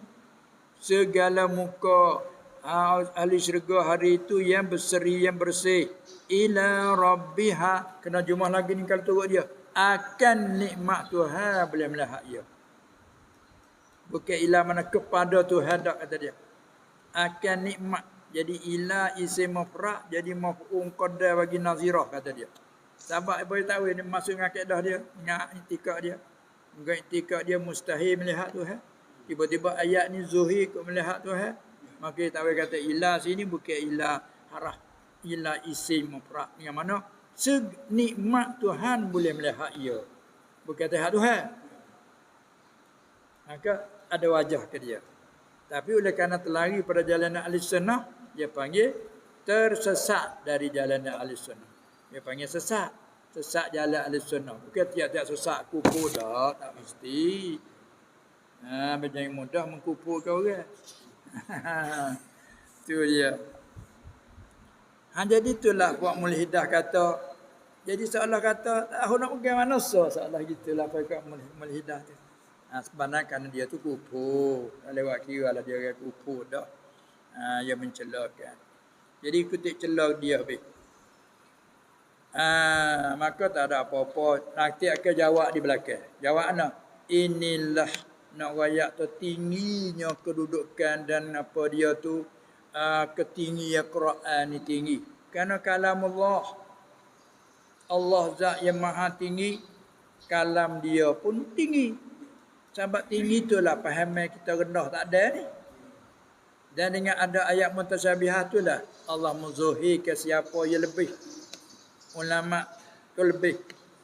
Segala muka ahli syurga hari itu yang berseri, yang bersih. Ila rabbiha, kena jumlah lagi ni kalau turut dia. Akan nikmat Tuhan boleh melihat ia. Bukan ila mana kepada Tuhan tak kata dia. Akan nikmat. Jadi ila isim mufrad, jadi maf'ul qadar bagi nazirah kata dia. Sebab boleh tahu ini masuk dengan kaedah dia, dengan i'tikad dia. Dengan i'tikad dia mustahil melihat Tuhan. Tiba-tiba ayat ni zuhir kau melihat Tuhan. Maka dia tahu kata ila sini bukan ila harah. Ila isim mufrad. Yang mana senikmat Tuhan boleh melihat ia. Bukan lihat Tuhan. Maka ada wajah ke dia. Tapi oleh kerana terlari pada jalan ahli sunnah, dia panggil tersesat dari jalan ahli sunnah. Dia panggil sesat. Sesat jalan ahli sunnah. Bukan tiap-tiap sesat kufur dah. Tak mesti. Macam mudah mengkufurkan orang. Itu dia. Jadi itulah buat mulhidah kata. Jadi seolah kata, aku nak pergi mana seolah gitulah pakai mulhidah tu. Sebenarnya kerana dia tu kufur. Lewat kira lah dia orang kufur dah. Dia mencelakan. Jadi ikuti celah dia habis. Maka tak ada apa-apa. Nanti akan jawab di belakang. Jawab mana? Inilah nak rayak tertingginya kedudukan dan apa dia tu ketinggian Quran ni tinggi. Kerana kalam Allah, Allah zat yang maha tinggi, kalam dia pun tinggi. Sebab tinggi itulah fahaman kita rendah tak ada ni. Dan dengan ada ayat mutasyabihat itulah Allah menzuhirkan siapa yang lebih. Ulama tu lebih.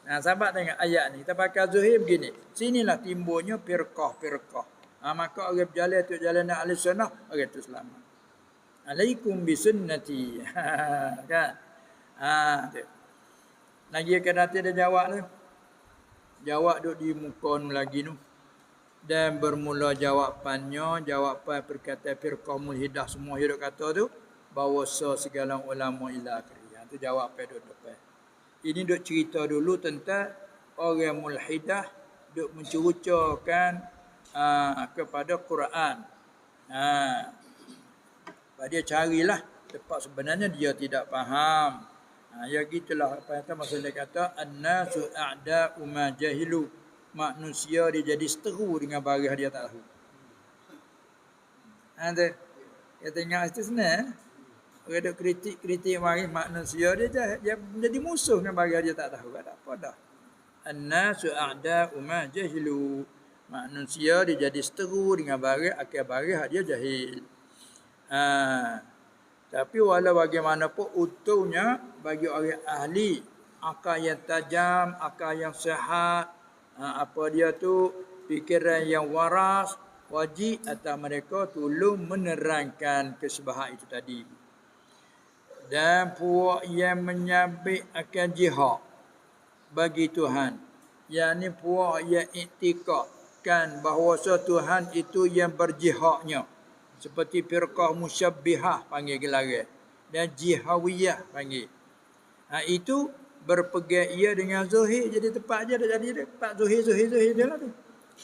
Nah, sahabat tengok ayat ni. Kita pakai zuhir begini. Sinilah timbulnya firqah-firqah. Maka orang berjalan tu jalan ahli sunnah, orang tu selamat. Alaikum bisunnati. Kan? Tu. Lagi akan nanti dia jawab tu. Jawab duduk di muka lagi tu. Dan bermula jawapannya, jawapan perkataan firqah mulhidah semua hidup kata tu, bahawa segala ulama ila akhirnya. Itu jawapan duduk depan. Ini duk cerita dulu tentang orang mulhidah duk mencurucakan kepada Quran. Dia carilah tempat sebenarnya dia tidak faham. Ya gitulah apa yang maksud dia kata annasu a'da'u ma jahilu. Manusia dia jadi seteru dengan barang dia tak tahu. Ada dia tengok itu senang. Orang duk kritik mari manusia dia menjadi musuh dengan barang dia tak tahu. Tak apa dah. Annasu a'da'u ma jahilu. Manusia dia jadi seteru dengan barang dia jahil. Tapi walau bagaimanapun utuhnya bagi orang ahli akal yang tajam, akal yang sihat, apa dia tu fikiran yang waras, wajib atas mereka tolong menerangkan kesebahan itu tadi. Dan puak yang menyabik akan jihad bagi Tuhan, yakni puak yang iktikadkan bahawa Tuhan itu yang berjihadnya, seperti firqah musyabbihah panggil gelaran dan jihawiyah panggil. Itu berpegang ia dengan zuhir, jadi tempat je dah jadi tempat zuhir dia lah tu.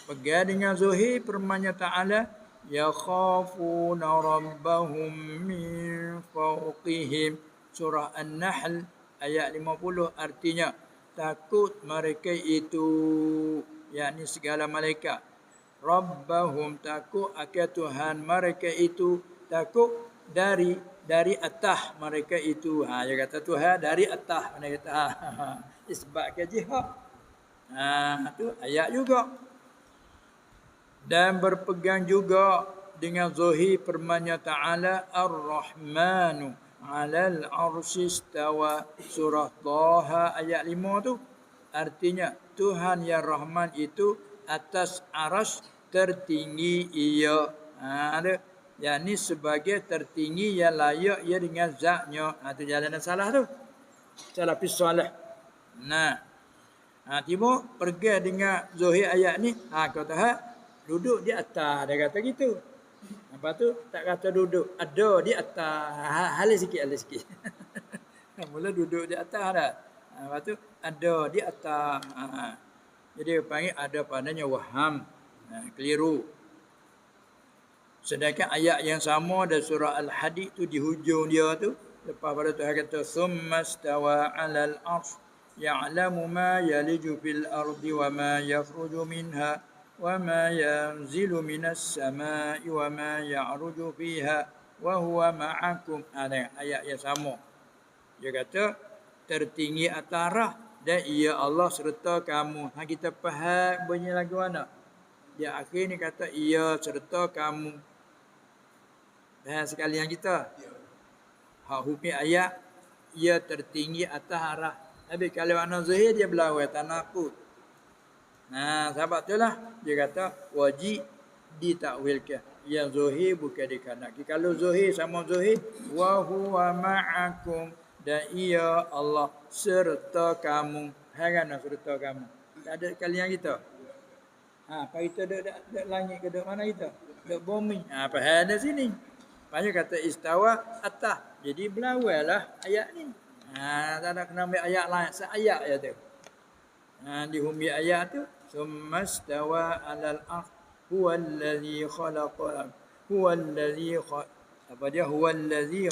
Pegang dengan zuhir firman-Nya Ta'ala, yakhafuna rabbahum min fawqihim, surah An-Nahl ayat 50. Artinya takut mereka itu, yakni segala malaikat, rabbahum takut akan Tuhan mereka itu, takut dari atas mereka itu. Dia kata Tuhan dari atas. Dia kata isbat ke jihad. Tu ayat juga. Dan berpegang juga dengan zahir firman-Nya Ta'ala Ar-Rahmanu 'alal 'arsy istawa, surah Taha ayat 5 tu. Artinya Tuhan yang Rahman itu atas aras tertinggi ia. Yakni sebagai tertinggi yang layak ia dengan zatnya. Itu jalan yang salah tu. Salah fisalah. Tiba pergi dengan zahir ayat ni. Kata duduk di atas. Dia kata gitu. Lepas tu tak kata duduk. Ada di atas. Halis sikit. Mula duduk di atas dah. Lepas tu ada di atas. Jadi panggil ada padanya waham. Keliru. Sedangkan ayat yang sama dari surah Al-Hadid tu di hujung dia tu, lepas pada Tuhan kata summa stawa 'alal 'arsy ya'lamu ma yaliju fil ardi wa ma yakhruju minha wa ma yanzilu minas sama'i wa ma ya'ruju fiha wa huwa ma'akum. Ayat yang sama. Dia kata tertinggi atas dan ia Allah serta kamu. Kita faham bunyi lagu mana? Dia akhir ni kata ia serta kamu. Dan sekalian kita. Hukum ayat ia tertinggi atas arah. Tapi kalau makna zahir dia berlawan tanaqud. Sebab itulah dia kata wajib ditakwilkan. Yang zahir bukan dikanak. Kalau zahir sama zahir wa huwa ma'akum, dan ia Allah serta kamu. Herana serta kamu. Tak ada kalian kita. Apa kita duduk langit ke duduk mana kita? Duduk bumi. Faham ada sini. Maknanya kata istawa atas. Jadi berlawalah ayat ni. Tak ada kena ambil ayat lain. Seayat je tu. Di humi ayat tu. Summa istawa alal ardh. Huwallazi khalaqa. Huwallazi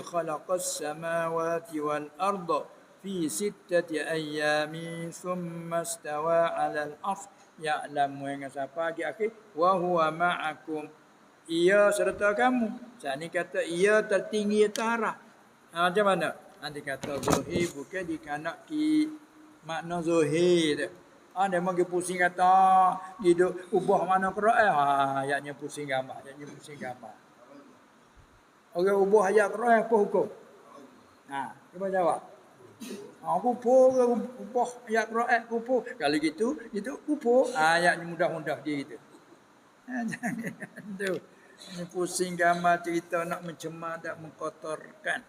khalaqas samawati wal arda fi sittati ayyamin. Summa istawa alal ardh. ya'lamu dengan siapa lagi akhir wa huwa ma'akum. Ia serta kamu. Saat ni kata ia tertinggi atas. Macam mana? Nanti kata zuhir bukan dikanak ki makna zuhir tu. Dia mau pusing kata hidup ubah mana Quran. Ayatnya pusing gambar, ayatnya pusing gambar. Orang ubah ayat Quran apa hukum? Cuba jawab. Kupu ke ubah ayat Quran kupu. Kalau gitu, itu kupu. Ayatnya mudah-mudah dia gitu. Jangan tu. Ini pusing gambar cerita nak mencemar dan mengkotorkan.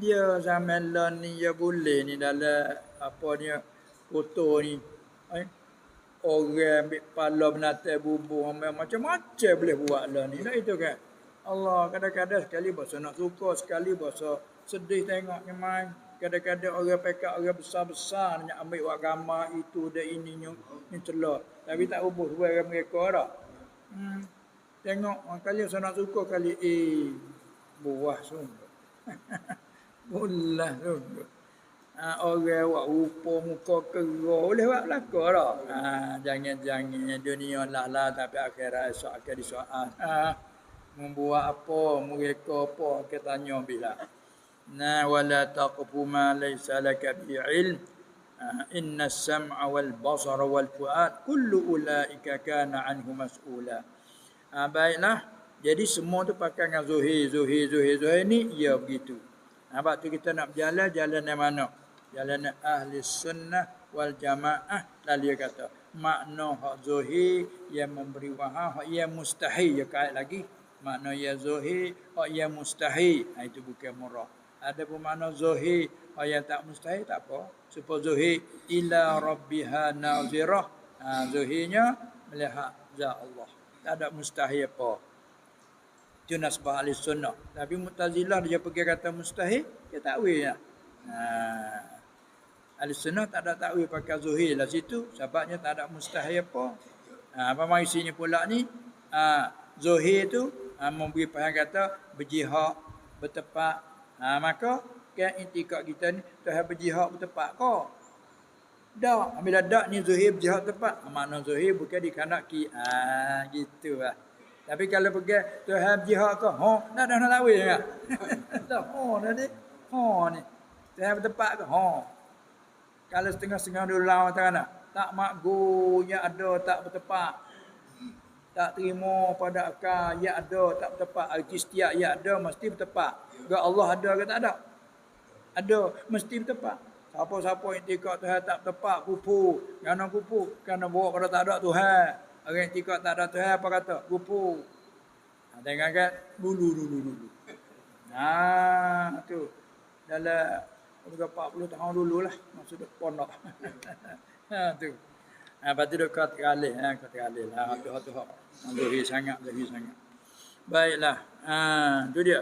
Dia zaman lah ni dia boleh ni dalam apa dia foto ni. Orang ambil pala benatai bubuh macam-macam boleh buat lah ni. Dah itu kan. Allah kadang-kadang sekali bahasa nak suka, sekali bahasa sedih tengok memang. Kadang-kadang orang pekat orang besar-besar nak ambil buat gambar itu dan ini ni celah. Tapi tak ubah suara mereka dah. Tengok kali saya nak suka kali buah sungguh. Bulah sungguh. Orang buat rupa muka kerah boleh buat belaka dah. Jangan-jangan dunia lah tapi akhirat esok akan disoal. Membuat apa mereka apa kita tanya bila. Wala taqfu ma laysa laka bi ilm. Inna as-sam'a wal basara wal fu'ad kullu ulaika kana anhu mas'ula. Baiklah. Jadi semua tu pakai dengan zuhir ni ya begitu. Sebab tu kita nak berjalan jalan yang mana? Jalan ahli sunnah wal jamaah. Lalu dia kata makna hak zuhir yang memberi wahai hak yang mustahil dia kait lagi. Makna ya zuhir hak yang mustahil. Itu bukan murah. Ada pun makna zuhir hak yang tak mustahil tak apa. Supaya zuhir ila rabbiha nazirah. Zuhirnya melihat zat Allah. Tak ada mustahil apa. Itu nasbah ahli sunnah. Tapi Mu'tazilah dia pergi kata mustahil, dia takwil ya. Ahli sunnah tak ada takwil pakai zuhir lah situ. Sebabnya tak ada mustahil apa. Apa mari sini pula ni? Zuhir tu memberi faham kata berjihad, bertepat. Maka kan intikad kita ni Tuhan berjihad bertepat kau. Dak, bila dak ni zuhir berjihad tepat. Makna zuhir bukan dikanaki. Gitu lah. Tapi kalau pergi Tuhan jihad ke? Dah nak tahu ya. Dah tadi. Ni. Tuhan bertepat ke? Kalau setengah-setengah dulu lawan tangan tak makgu ya ada tak bertepat. Tak terima pada akal ya ada tak bertepat. Al-Istiaq ya ada mesti bertepat. Gak Allah ada ke tak ada? Ada mesti bertepat. Siapa-siapa intikad Tuhan tak bertepat kupu. Kerana kupu kerana bawa pada tak ada Tuhan. Orang intikad tak ada Tuhan apa kata? Kupu. Tengok kan dulu. Tu. Dalam 40 tahun dululah masuk pondok. Tu. Lepas tu dekat kali lah. Tu. Zuhir sangat. Baiklah. Tu dia.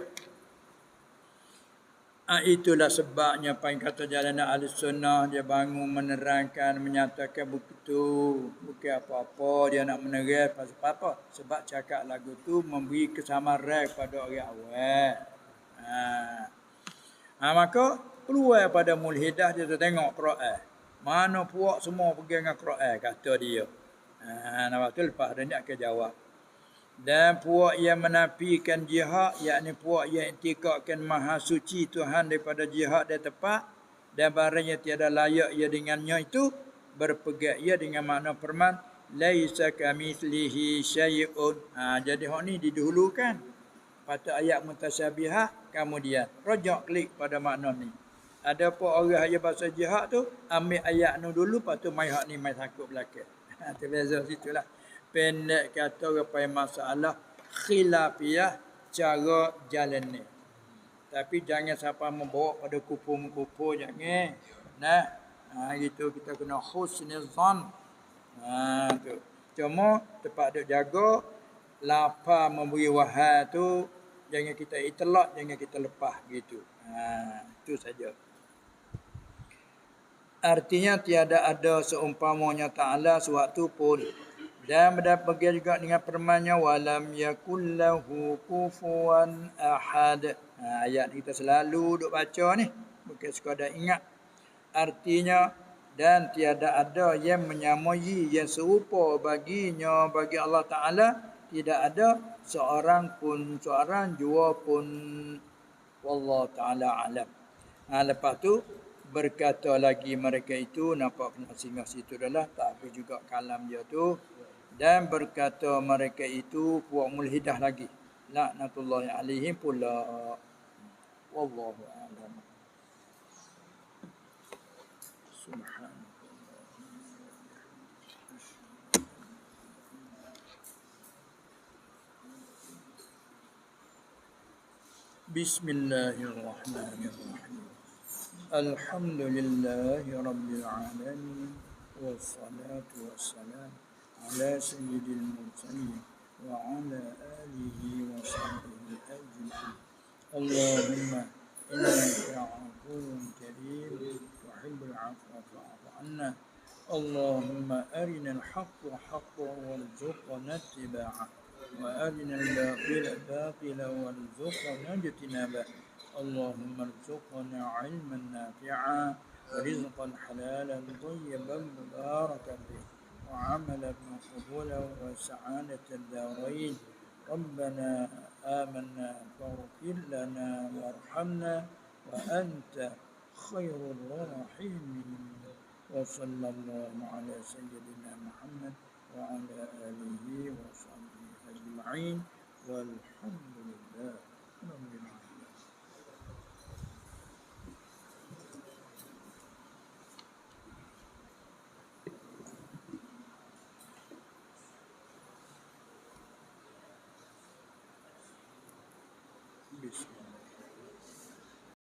Itulah sebabnya paling kata jalan ahli sunnah dia bangun menerangkan menyatakan begitu bukan apa-apa dia nak menerang pasal apa sebab cakap lagu tu memberi kesamaran kepada orang awal. Maka peluang pada mulhidah dia tengok Quran mana puak semua pergi dengan Quran kata dia. Nampak tu lepas dia akan jawab. Dan puak yang menafikan jihad, yakni puak yang intikadkan maha suci Tuhan daripada jihad dan tepat, dan barang yang tiada layak ia dengannya itu, berpegang ia dengan makna firman, laisa kamitslihi syai'un. Jadi hak ni didahulukan. Patut ayat mutasyabihat, kemudian rojak klik pada makna ni. Ada pun orang yang bahasa jihad tu, ambil ayat ni dulu, patut mai hak ni mai takut belakang. Terbeza situlah. Pendek kata kepada masalah khilafiyah cara jalan ni. Tapi jangan siapa membawa pada kupu-kupu jangan. Gitu kita kena husnuzan. Tu. Cuma tempat duk jaga lapar memberi wahai tu jangan kita itlak, jangan kita lepas gitu. Itu saja. Artinya tiada ada seumpamanya Ta'ala sewaktu pun. Dan berdapat juga dengan firman-Nya walam yakul lahu kufuwan ahad. Ayat kita selalu duk baca ni, bukan sekadar ingat. Artinya dan tiada ada yang menyamai yang serupa baginya bagi Allah Taala, tidak ada seorang jua pun. Wallahu taala alam. Lepas tu berkata lagi mereka itu, nampak kena singgah situ adalah tak habis juga kalam dia tu, dan berkata mereka itu puak mulhidah lagi, laknatullahi alaihim pula. Wallahu a'lam. Subhanallah. Bismillahirrahmanirrahim. Alhamdulillahi rabbil alamin, wassalatu wassalam ala sayyidil mursalin wa ala alihi wa sahbihi ajma'in. Allahumma innaka afuwwun karim tuhibbul afwa fa'fu anna. Allahumma arinal haqqa haqqan warzuqna ittiba'ah wa arinal batila batilan warzuqna ijtinabah. اللهم ارزقنا علما نافعا ورزقا حلالا طيبا مباركا فيه وعملا مقبولا وسعادة الدارين. ربنا آمنا فاغفر لنا وارحمنا وأنت خير الراحمين. وصلى الله على سيدنا محمد وعلى آله وصحبه أجمعين والحمد لله رب العالمين. Bismillah.